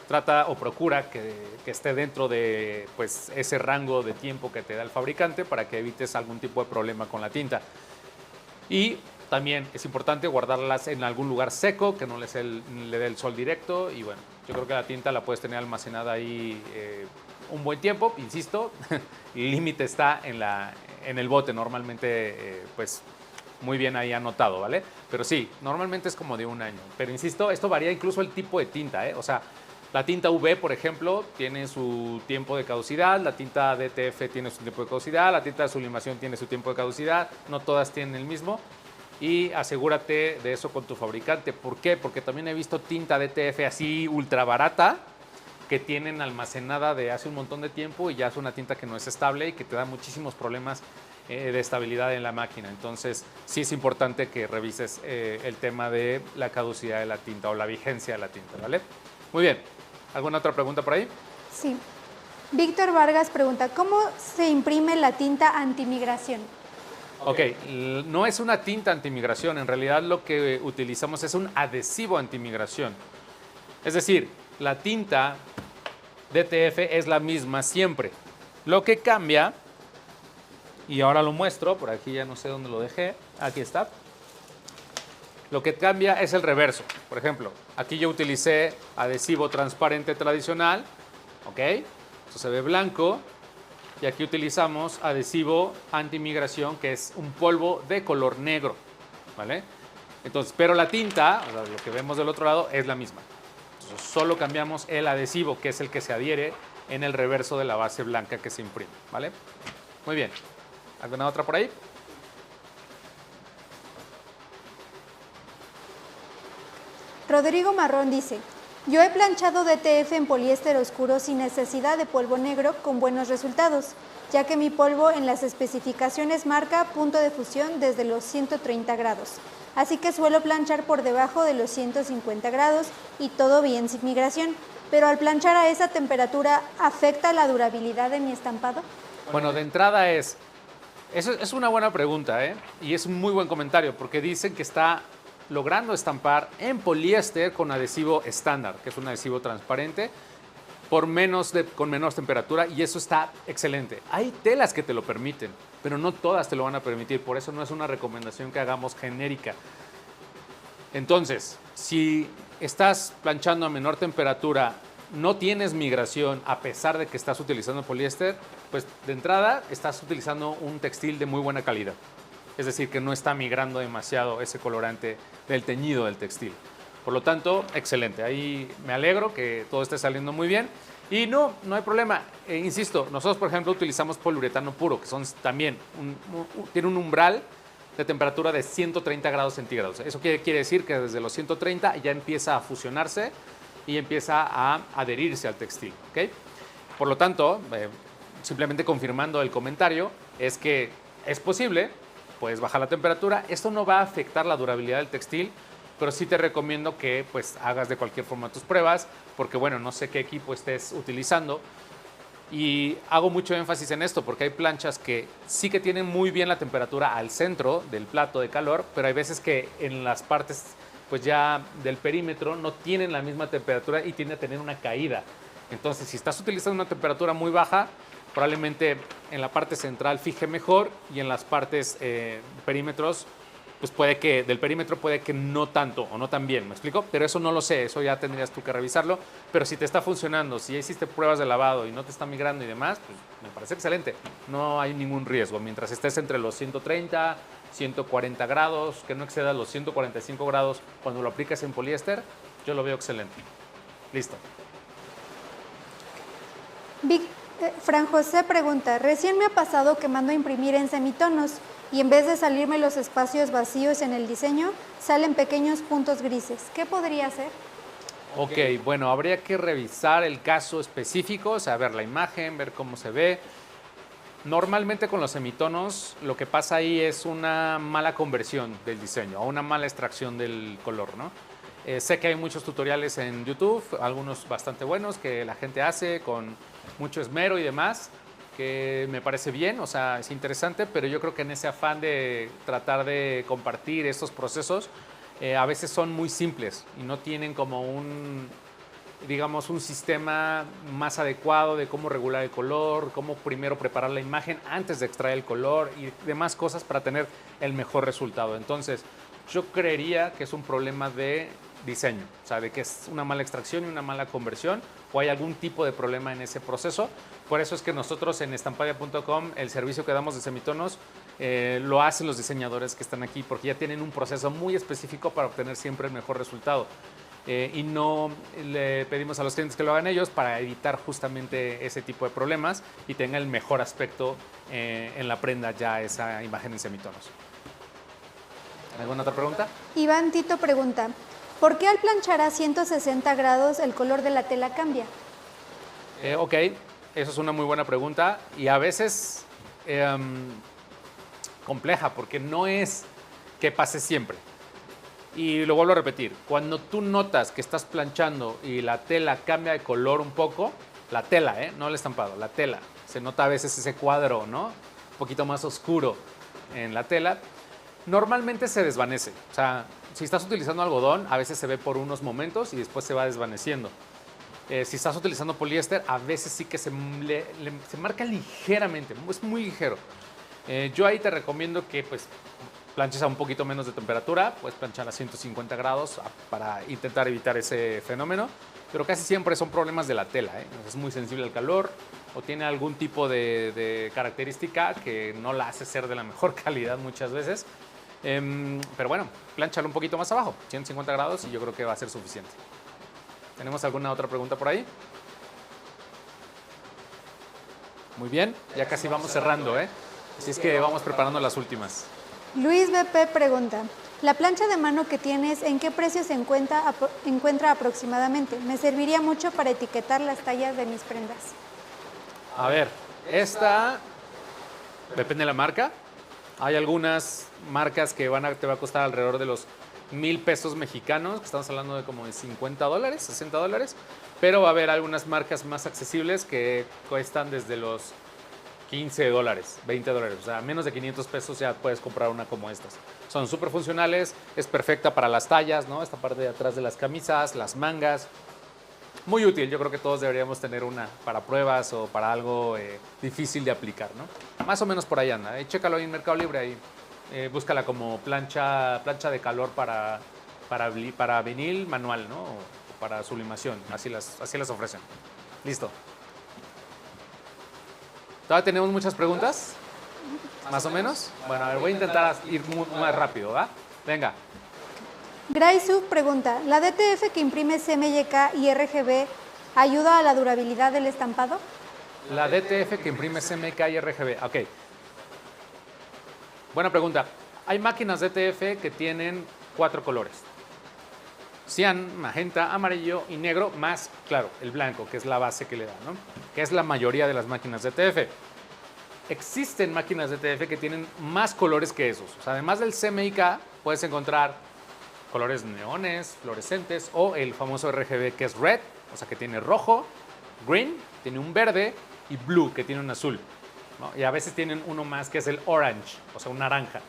Trata o procura que esté dentro de pues, ese rango de tiempo que te da el fabricante para que evites algún tipo de problema con la tinta. Y también es importante guardarlas en algún lugar seco, que no le dé el sol directo. Y bueno, yo creo que la tinta la puedes tener almacenada ahí un buen tiempo. Insisto, el límite está en el bote, normalmente pues muy bien ahí anotado, ¿vale? Pero sí, normalmente es como de un año. Pero insisto, esto varía incluso el tipo de tinta, ¿eh? O sea, la tinta UV, por ejemplo, tiene su tiempo de caducidad, la tinta DTF tiene su tiempo de caducidad, la tinta de sublimación tiene su tiempo de caducidad, no todas tienen el mismo. Y asegúrate de eso con tu fabricante. ¿Por qué? Porque también he visto tinta DTF así ultra barata que tienen almacenada de hace un montón de tiempo y ya es una tinta que no es estable y que te da muchísimos problemas de estabilidad en la máquina. Entonces, sí es importante que revises el tema de la caducidad de la tinta o la vigencia de la tinta, ¿vale? Muy bien. ¿Alguna otra pregunta por ahí? Sí. Víctor Vargas pregunta, ¿cómo se imprime la tinta antimigración? Ok, no es una tinta antimigración, en realidad lo que utilizamos es un adhesivo antimigración. Es decir, la tinta DTF es la misma siempre. Lo que cambia, y ahora lo muestro, por aquí ya no sé dónde lo dejé, aquí está. Lo que cambia es el reverso. Por ejemplo, aquí yo utilicé adhesivo transparente tradicional, ¿ok? Esto se ve blanco. Y aquí utilizamos adhesivo antimigración, que es un polvo de color negro, ¿vale? Entonces, pero la tinta, lo que vemos del otro lado, es la misma. Entonces, solo cambiamos el adhesivo, que es el que se adhiere en el reverso de la base blanca que se imprime, ¿vale? Muy bien. ¿Alguna otra por ahí? Rodrigo Marrón dice, yo he planchado DTF en poliéster oscuro sin necesidad de polvo negro con buenos resultados, ya que mi polvo en las especificaciones marca punto de fusión desde los 130 grados. Así que suelo planchar por debajo de los 150 grados y todo bien sin migración. Pero al planchar a esa temperatura, ¿afecta la durabilidad de mi estampado? Bueno, de entrada eso es una buena pregunta, ¿eh? Y es un muy buen comentario, porque dicen que está logrando estampar en poliéster con adhesivo estándar, que es un adhesivo transparente, con menos temperatura, y eso está excelente. Hay telas que te lo permiten, pero no todas te lo van a permitir, por eso no es una recomendación que hagamos genérica. Entonces, si estás planchando a menor temperatura, no tienes migración a pesar de que estás utilizando poliéster, pues de entrada estás utilizando un textil de muy buena calidad. Es decir, que no está migrando demasiado ese colorante del teñido del textil. Por lo tanto, excelente. Ahí me alegro que todo esté saliendo muy bien. Y no hay problema. Insisto, nosotros, por ejemplo, utilizamos poliuretano puro, que son también tiene un umbral de temperatura de 130 grados centígrados. Eso quiere decir que desde los 130 ya empieza a fusionarse y empieza a adherirse al textil, ¿ok? Por lo tanto, simplemente confirmando el comentario, es que es posible, puedes bajar la temperatura. Esto no va a afectar la durabilidad del textil, pero sí te recomiendo que pues hagas de cualquier forma tus pruebas, porque bueno, no sé qué equipo estés utilizando. Y hago mucho énfasis en esto porque hay planchas que sí que tienen muy bien la temperatura al centro del plato de calor, pero hay veces que en las partes pues ya del perímetro no tienen la misma temperatura y tienden a tener una caída. Entonces, si estás utilizando una temperatura muy baja, probablemente en la parte central fije mejor y en las partes perímetros, pues del perímetro puede que no tanto o no tan bien, ¿me explico? Pero eso no lo sé, eso ya tendrías tú que revisarlo. Pero si te está funcionando, si ya hiciste pruebas de lavado y no te está migrando y demás, pues me parece excelente. No hay ningún riesgo. Mientras estés entre los 130, 140 grados, que no exceda los 145 grados cuando lo apliques en poliéster, yo lo veo excelente. Listo. Fran José pregunta, recién me ha pasado que mando a imprimir en semitonos y en vez de salirme los espacios vacíos en el diseño, salen pequeños puntos grises. ¿Qué podría hacer? Ok, bueno, habría que revisar el caso específico, o sea, ver la imagen, ver cómo se ve. Normalmente con los semitonos lo que pasa ahí es una mala conversión del diseño o una mala extracción del color, ¿no? Sé que hay muchos tutoriales en YouTube, algunos bastante buenos que la gente hace con mucho esmero y demás, que me parece bien, o sea, es interesante, pero yo creo que en ese afán de tratar de compartir estos procesos, a veces son muy simples y no tienen como digamos, un sistema más adecuado de cómo regular el color, cómo primero preparar la imagen antes de extraer el color y demás cosas para tener el mejor resultado. Entonces, yo creería que es un problema de diseño, o sea, de que es una mala extracción y una mala conversión o hay algún tipo de problema en ese proceso. Por eso es que nosotros en estampadia.com el servicio que damos de semitonos lo hacen los diseñadores que están aquí porque ya tienen un proceso muy específico para obtener siempre el mejor resultado. Y no le pedimos a los clientes que lo hagan ellos para evitar justamente ese tipo de problemas y tenga el mejor aspecto en la prenda ya esa imagen en semitonos. ¿Alguna otra pregunta? Iván Tito pregunta, ¿por qué al planchar a 160 grados el color de la tela cambia? Ok, eso es una muy buena pregunta y a veces compleja porque no es que pase siempre. Y lo vuelvo a repetir, cuando tú notas que estás planchando y la tela cambia de color un poco, la tela, no el estampado, la tela, se nota a veces ese cuadro, ¿no? Un poquito más oscuro en la tela, normalmente se desvanece. O sea, si estás utilizando algodón, a veces se ve por unos momentos y después se va desvaneciendo. Si estás utilizando poliéster, a veces sí que se marca ligeramente, es muy ligero. Yo ahí te recomiendo que pues planches a un poquito menos de temperatura, puedes planchar a 150 grados para intentar evitar ese fenómeno, pero casi siempre son problemas de la tela, es muy sensible al calor o tiene algún tipo de característica que no la hace ser de la mejor calidad muchas veces, pero bueno, plánchalo un poquito más abajo, 150 grados y yo creo que va a ser suficiente. ¿Tenemos alguna otra pregunta por ahí? Muy bien, ya casi vamos cerrando, ¿eh? Así es que vamos preparando las últimas. Luis BP pregunta, ¿la plancha de mano que tienes en qué precio se encuentra aproximadamente? Me serviría mucho para etiquetar las tallas de mis prendas. A ver, esta depende de la marca. Hay algunas marcas que te va a costar alrededor de los 1,000 pesos mexicanos, que estamos hablando de como de $50, $60, pero va a haber algunas marcas más accesibles que cuestan desde los $15, $20, o sea, menos de 500 pesos ya puedes comprar una como estas. Son súper funcionales, es perfecta para las tallas, ¿no? Esta parte de atrás de las camisas, las mangas. Muy útil, yo creo que todos deberíamos tener una para pruebas o para algo difícil de aplicar, ¿no? Más o menos por ahí anda, chécalo ahí en Mercado Libre, ahí búscala como plancha de calor para vinil manual, ¿no? O para sublimación, así las ofrecen. Listo. ¿Todavía tenemos muchas preguntas? ¿Más o menos? Bueno, a ver, voy a intentar ir más rápido, ¿va? Venga. Graisu pregunta, ¿la DTF que imprime CMYK y RGB ayuda a la durabilidad del estampado? La DTF que imprime CMYK y RGB, ok. Buena pregunta. Hay máquinas DTF que tienen 4 colores. Cian, magenta, amarillo y negro, más, claro, el blanco, que es la base que le da, ¿no? Que es la mayoría de las máquinas DTF. Existen máquinas DTF que tienen más colores que esos. O sea, además del CMYK, puedes encontrar colores neones, fluorescentes, o el famoso RGB, que es red, o sea, que tiene rojo, green, tiene un verde, y blue, que tiene un azul, ¿no? Y a veces tienen uno más, que es el orange, o sea, un naranja.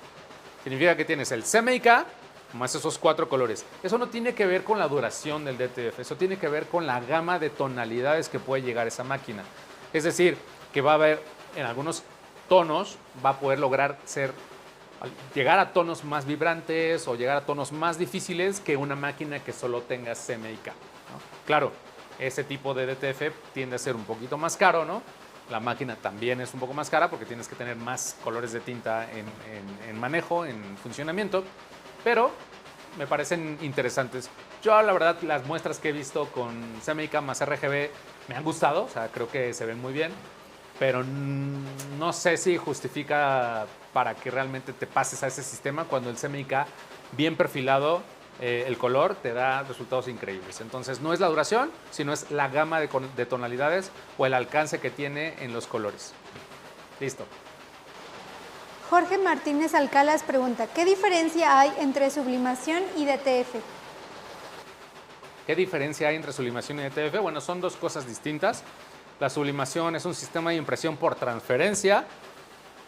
Significa que tienes el CMYK, más esos 4 colores. Eso no tiene que ver con la duración del DTF, eso tiene que ver con la gama de tonalidades que puede llegar esa máquina. Es decir, que va a haber en algunos tonos, va a poder lograr llegar a tonos más vibrantes o llegar a tonos más difíciles que una máquina que solo tenga CMYK, ¿no? Claro, ese tipo de DTF tiende a ser un poquito más caro, ¿no? La máquina también es un poco más cara porque tienes que tener más colores de tinta en manejo, en funcionamiento, pero me parecen interesantes. Yo, la verdad, las muestras que he visto con CMYK más RGB me han gustado, o sea, creo que se ven muy bien, pero no sé si justifica para que realmente te pases a ese sistema cuando el CMYK bien perfilado, el color te da resultados increíbles. Entonces no es la duración, sino es la gama de tonalidades o el alcance que tiene en los colores. Listo. Jorge Martínez Alcalas pregunta, ¿qué diferencia hay entre sublimación y DTF? ¿Qué diferencia hay entre sublimación y DTF? Bueno, son dos cosas distintas. La sublimación es un sistema de impresión por transferencia,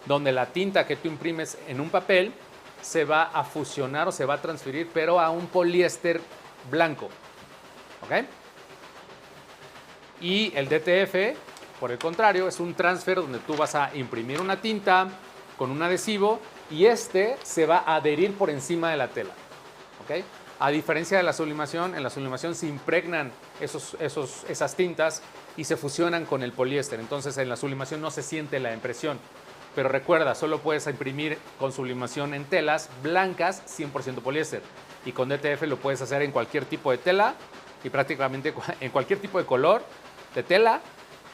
donde la tinta que tú imprimes en un papel se va a fusionar o se va a transferir, pero a un poliéster blanco. ¿Ok? Y el DTF, por el contrario, es un transfer donde tú vas a imprimir una tinta con un adhesivo y este se va a adherir por encima de la tela. ¿Ok? A diferencia de la sublimación, en la sublimación se impregnan esas tintas y se fusionan con el poliéster. Entonces en la sublimación no se siente la impresión. Pero recuerda, solo puedes imprimir con sublimación en telas blancas 100% poliéster. Y con DTF lo puedes hacer en cualquier tipo de tela y prácticamente en cualquier tipo de color de tela.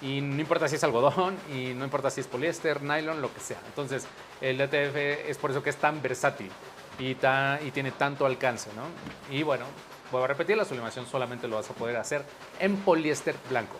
Y no importa si es algodón y no importa si es poliéster, nylon, lo que sea. Entonces el DTF es por eso que es tan versátil y tiene tanto alcance, ¿no? Y bueno, vuelvo a repetir, la sublimación solamente lo vas a poder hacer en poliéster blanco.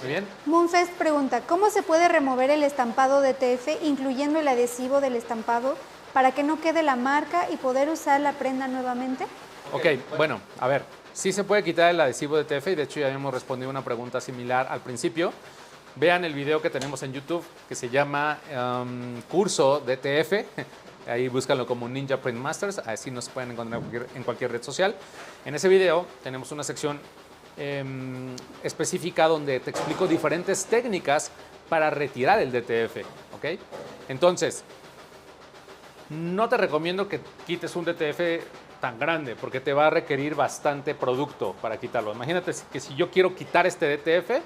Muy bien. Moonfest pregunta, ¿cómo se puede remover el estampado DTF incluyendo el adhesivo del estampado para que no quede la marca y poder usar la prenda nuevamente? Ok, bueno, a ver, sí se puede quitar el adhesivo DTF y de hecho ya habíamos respondido una pregunta similar al principio. Vean el video que tenemos en YouTube que se llama Curso DTF. Ahí búscanlo como Ninja Print Masters, así nos pueden encontrar en cualquier red social. En ese video tenemos una sección específica donde te explico diferentes técnicas para retirar el DTF, ¿ok? Entonces, no te recomiendo que quites un DTF tan grande porque te va a requerir bastante producto para quitarlo. Imagínate que si yo quiero quitar este DTF,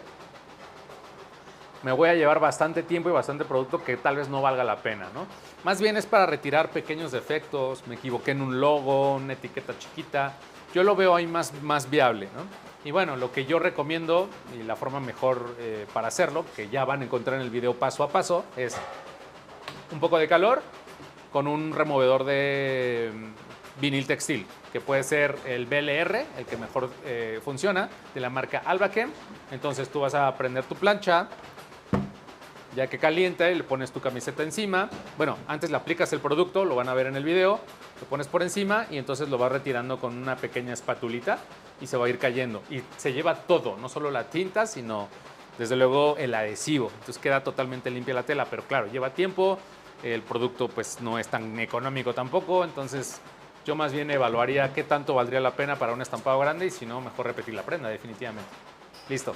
me voy a llevar bastante tiempo y bastante producto que tal vez no valga la pena, ¿no? Más bien es para retirar pequeños defectos, me equivoqué en un logo, una etiqueta chiquita, yo lo veo ahí más viable, ¿no? Y bueno, lo que yo recomiendo y la forma mejor para hacerlo, que ya van a encontrar en el video paso a paso, es un poco de calor con un removedor de vinil textil, que puede ser el BLR, el que mejor funciona, de la marca Albakem. Entonces tú vas a prender tu plancha, ya que calienta, y le pones tu camiseta encima. Bueno, antes le aplicas el producto, lo van a ver en el video, lo pones por encima y entonces lo vas retirando con una pequeña espatulita y se va a ir cayendo. Y se lleva todo, no solo la tinta, sino desde luego el adhesivo. Entonces queda totalmente limpia la tela, pero claro, lleva tiempo, el producto pues no es tan económico tampoco, entonces yo más bien evaluaría qué tanto valdría la pena para un estampado grande y si no, mejor repetir la prenda, definitivamente. Listo.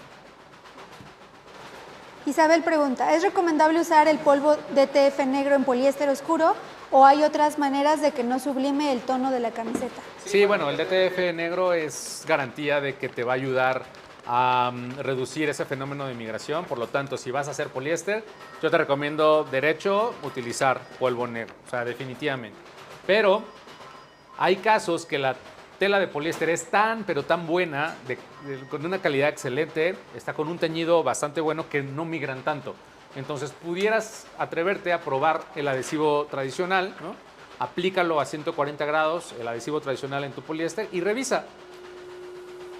Isabel pregunta, ¿es recomendable usar el polvo DTF negro en poliéster oscuro o hay otras maneras de que no sublime el tono de la camiseta? Sí, bueno, el DTF negro es garantía de que te va a ayudar a reducir ese fenómeno de migración. Por lo tanto, si vas a hacer poliéster, yo te recomiendo derecho utilizar polvo negro, o sea, definitivamente. Pero hay casos que la tela de poliéster es tan, pero tan buena, con una calidad excelente, está con un teñido bastante bueno que no migran tanto. Entonces, pudieras atreverte a probar el adhesivo tradicional, ¿no? Aplícalo a 140 grados, el adhesivo tradicional en tu poliéster y revisa.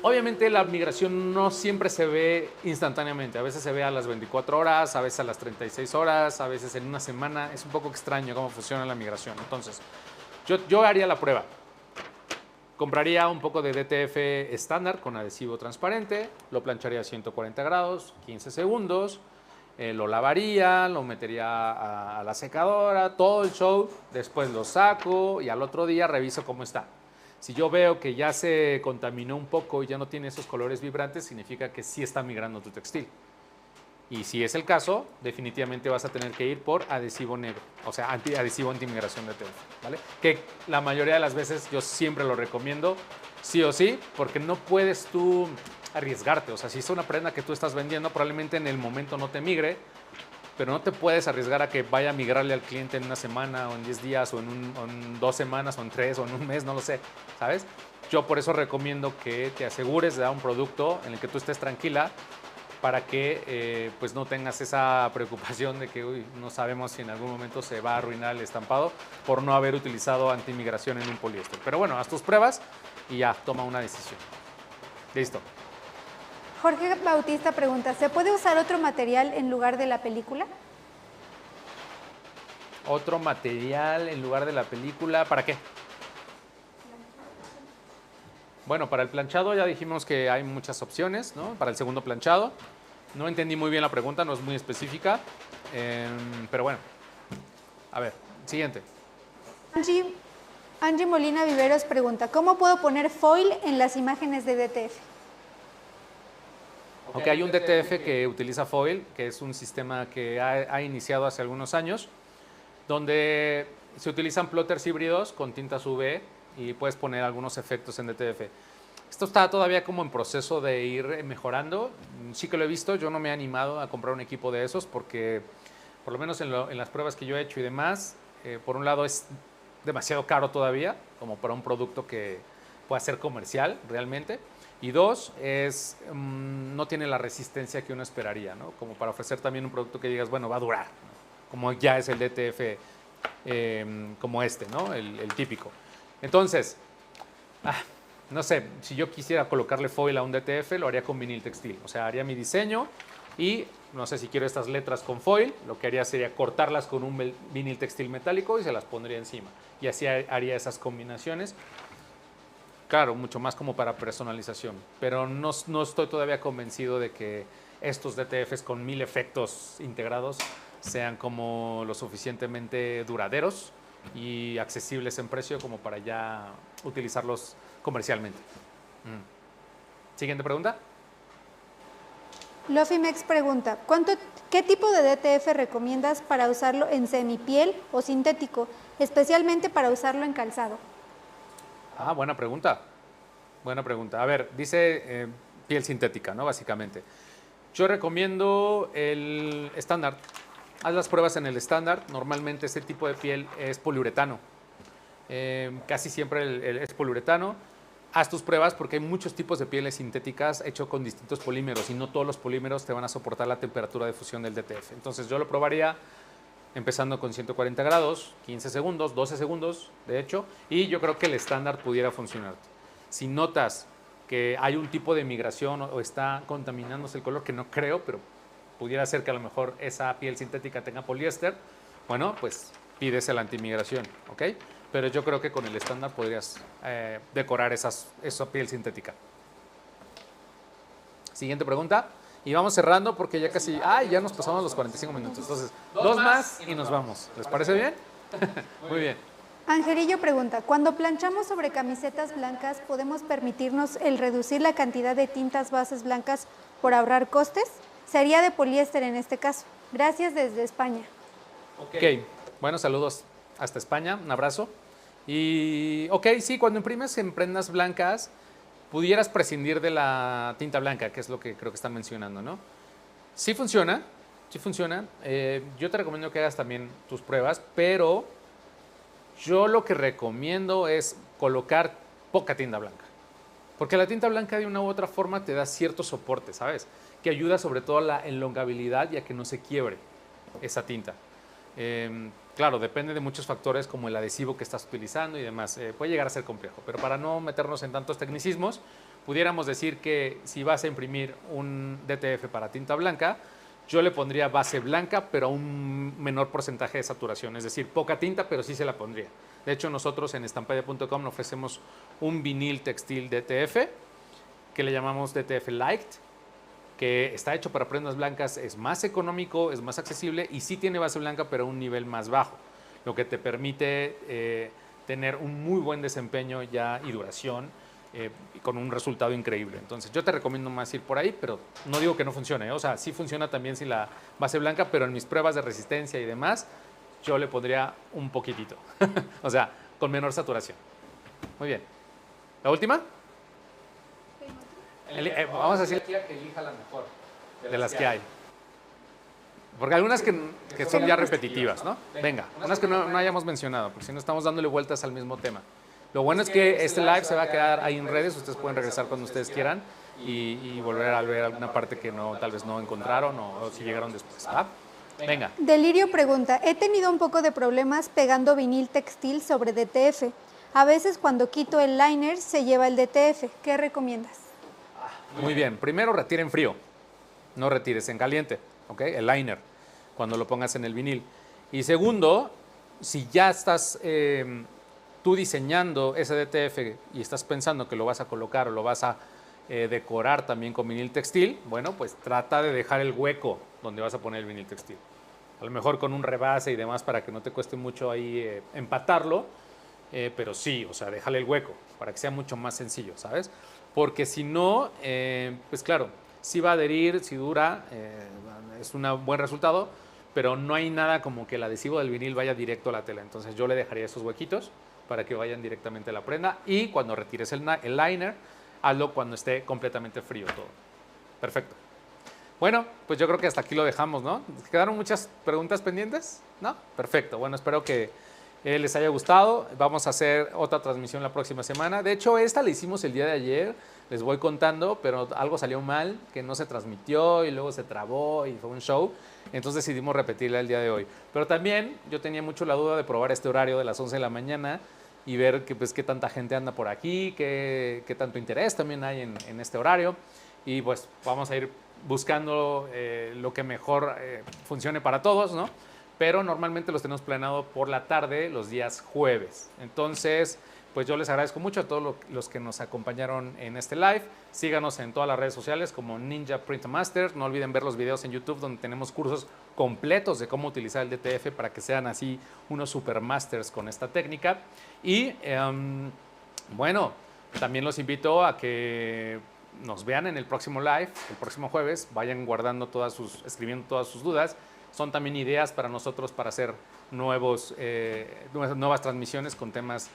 Obviamente la migración no siempre se ve instantáneamente, a veces se ve a las 24 horas, a veces a las 36 horas, a veces en una semana. Es un poco extraño cómo funciona la migración. Entonces, yo haría la prueba. Compraría un poco de DTF estándar con adhesivo transparente, lo plancharía a 140 grados, 15 segundos, lo lavaría, lo metería a la secadora, todo el show, después lo saco y al otro día reviso cómo está. Si yo veo que ya se contaminó un poco y ya no tiene esos colores vibrantes, significa que sí está migrando tu textil. Y si es el caso, definitivamente vas a tener que ir por adhesivo negro, o sea, adhesivo antimigración de TF, ¿vale? Que la mayoría de las veces yo siempre lo recomiendo, sí o sí, porque no puedes tú arriesgarte. O sea, si es una prenda que tú estás vendiendo, probablemente en el momento no te migre, pero no te puedes arriesgar a que vaya a migrarle al cliente en una semana, o en 10 días, o en 2 semanas, o en 3, o en un mes, no lo sé, ¿sabes? Yo por eso recomiendo que te asegures de dar un producto en el que tú estés tranquila, para que pues no tengas esa preocupación de que no sabemos si en algún momento se va a arruinar el estampado por no haber utilizado antimigración en un poliéster. Pero bueno, haz tus pruebas y ya, toma una decisión. Listo. Jorge Bautista pregunta, ¿se puede usar otro material en lugar de la película? ¿Otro material en lugar de la película? ¿Para qué? Bueno, para el planchado ya dijimos que hay muchas opciones, ¿no? Para el segundo planchado. No entendí muy bien la pregunta, no es muy específica, pero bueno. A ver, siguiente. Angie Molina Viveros pregunta, ¿cómo puedo poner foil en las imágenes de DTF? Ok, hay un DTF que utiliza foil, que es un sistema que ha iniciado hace algunos años, donde se utilizan plotters híbridos con tintas UV y puedes poner algunos efectos en DTF. Esto está todavía como en proceso de ir mejorando. Sí que lo he visto, yo no me he animado a comprar un equipo de esos porque, por lo menos en las pruebas que yo he hecho y demás, por un lado es demasiado caro todavía, como para un producto que pueda ser comercial realmente. Y dos, no tiene la resistencia que uno esperaría, ¿no? Como para ofrecer también un producto que digas, bueno, va a durar, ¿no? Como ya es el DTF como este, ¿no? El típico. Entonces, no sé, si yo quisiera colocarle foil a un DTF, lo haría con vinil textil. O sea, haría mi diseño y, no sé si quiero estas letras con foil, lo que haría sería cortarlas con un vinil textil metálico y se las pondría encima. Y así haría esas combinaciones. Claro, mucho más como para personalización. Pero no estoy todavía convencido de que estos DTFs con 1000 efectos integrados sean como lo suficientemente duraderos y accesibles en precio como para ya utilizarlos comercialmente. Siguiente pregunta. Lofimex pregunta, ¿qué tipo de DTF recomiendas para usarlo en semipiel o sintético, especialmente para usarlo en calzado? Buena pregunta. Buena pregunta. A ver, dice piel sintética, ¿no? Básicamente. Yo recomiendo el estándar. Haz las pruebas en el estándar. Normalmente este tipo de piel es poliuretano. Casi siempre es poliuretano. haz tus pruebas porque hay muchos tipos de pieles sintéticas hechos con distintos polímeros y no todos los polímeros te van a soportar la temperatura de fusión del DTF. Entonces yo lo probaría empezando con 140 grados, 15 segundos, 12 segundos, de hecho, y yo creo que el estándar pudiera funcionar. Si notas que hay un tipo de migración o está contaminándose el color, que no creo, pero pudiera ser que a lo mejor esa piel sintética tenga poliéster, bueno, pues pides el antimigración, ¿ok? Pero yo creo que con el estándar podrías decorar esa piel sintética. Siguiente pregunta. Y vamos cerrando porque ya casi... ya nos pasamos los 45 minutos. Entonces, dos más y nos vamos. ¿Les parece bien? Muy bien. Angelillo pregunta, cuando planchamos sobre camisetas blancas, ¿podemos permitirnos el reducir la cantidad de tintas bases blancas por ahorrar costes? Sería de poliéster en este caso. Gracias desde España. Ok, bueno, saludos hasta España, un abrazo. Y, ok, sí, cuando imprimes en prendas blancas, pudieras prescindir de la tinta blanca, que es lo que creo que están mencionando, ¿no? Sí funciona, sí funciona. Yo te recomiendo que hagas también tus pruebas, pero yo lo que recomiendo es colocar poca tinta blanca. Porque la tinta blanca de una u otra forma te da cierto soporte, ¿sabes? Que ayuda sobre todo a la elongabilidad y a que no se quiebre esa tinta. Claro, depende de muchos factores como el adhesivo que estás utilizando y demás. Puede llegar a ser complejo, pero para no meternos en tantos tecnicismos, pudiéramos decir que si vas a imprimir un DTF para tinta blanca, yo le pondría base blanca, pero a un menor porcentaje de saturación, es decir, poca tinta, pero sí se la pondría. De hecho, nosotros en estampaya.com ofrecemos un vinil textil DTF, que le llamamos DTF Light, que está hecho para prendas blancas, es más económico, es más accesible y sí tiene base blanca, pero a un nivel más bajo, lo que te permite tener un muy buen desempeño ya y duración y con un resultado increíble. Entonces yo te recomiendo más ir por ahí, pero no digo que no funcione, o sea, sí funciona también sin la base blanca, pero en mis pruebas de resistencia y demás, yo le pondría un poquitito, o sea, con menor saturación. Muy bien. ¿La última? Vamos a decir que elija la mejor de las que hay. Porque algunas que son ya repetitivas, ¿no? Venga, unas que no hayamos mencionado, porque si no estamos dándole vueltas al mismo tema. Lo bueno es que este live se va a quedar ahí en redes, ustedes pueden regresar cuando ustedes quieran y volver a ver alguna parte que tal vez no encontraron o si llegaron después. ¿Va? Venga. Delirio pregunta, he tenido un poco de problemas pegando vinil textil sobre DTF. A veces cuando quito el liner se lleva el DTF. ¿Qué recomiendas? Muy bien, primero retira en frío, no retires en caliente, ¿ok? El liner, cuando lo pongas en el vinil. Y segundo, si ya estás tú diseñando ese DTF y estás pensando que lo vas a colocar o lo vas a decorar también con vinil textil, bueno, pues trata de dejar el hueco donde vas a poner el vinil textil. A lo mejor con un rebase y demás para que no te cueste mucho ahí empatarlo, pero sí, o sea, déjale el hueco para que sea mucho más sencillo, ¿sabes? Porque si no, pues claro, sí va a adherir, sí dura, es un buen resultado, pero no hay nada como que el adhesivo del vinil vaya directo a la tela. Entonces yo le dejaría esos huequitos para que vayan directamente a la prenda y cuando retires el liner, hazlo cuando esté completamente frío todo. Perfecto. Bueno, pues yo creo que hasta aquí lo dejamos, ¿no? ¿Quedaron muchas preguntas pendientes? ¿No? Perfecto. Bueno, espero que les haya gustado. Vamos a hacer otra transmisión la próxima semana. De hecho, esta la hicimos el día de ayer. Les voy contando, pero algo salió mal, que no se transmitió y luego se trabó y fue un show. Entonces decidimos repetirla el día de hoy. Pero también yo tenía mucho la duda de probar este horario de las 11 de la mañana y ver pues, qué tanta gente anda por aquí, qué tanto interés también hay en este horario. Y pues vamos a ir buscando lo que mejor funcione para todos, ¿no? Pero normalmente los tenemos planeado por la tarde, los días jueves. Entonces, pues yo les agradezco mucho a todos los que nos acompañaron en este live. Síganos en todas las redes sociales como Ninja Print Master. No olviden ver los videos en YouTube donde tenemos cursos completos de cómo utilizar el DTF para que sean así unos super masters con esta técnica. Y bueno, también los invito a que nos vean en el próximo live, el próximo jueves. Vayan guardando escribiendo todas sus dudas. Son también ideas para nosotros para hacer nuevas transmisiones con temas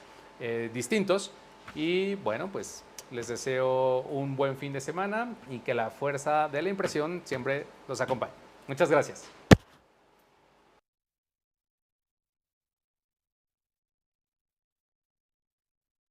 distintos. Y bueno, pues les deseo un buen fin de semana y que la fuerza de la impresión siempre los acompañe. Muchas gracias.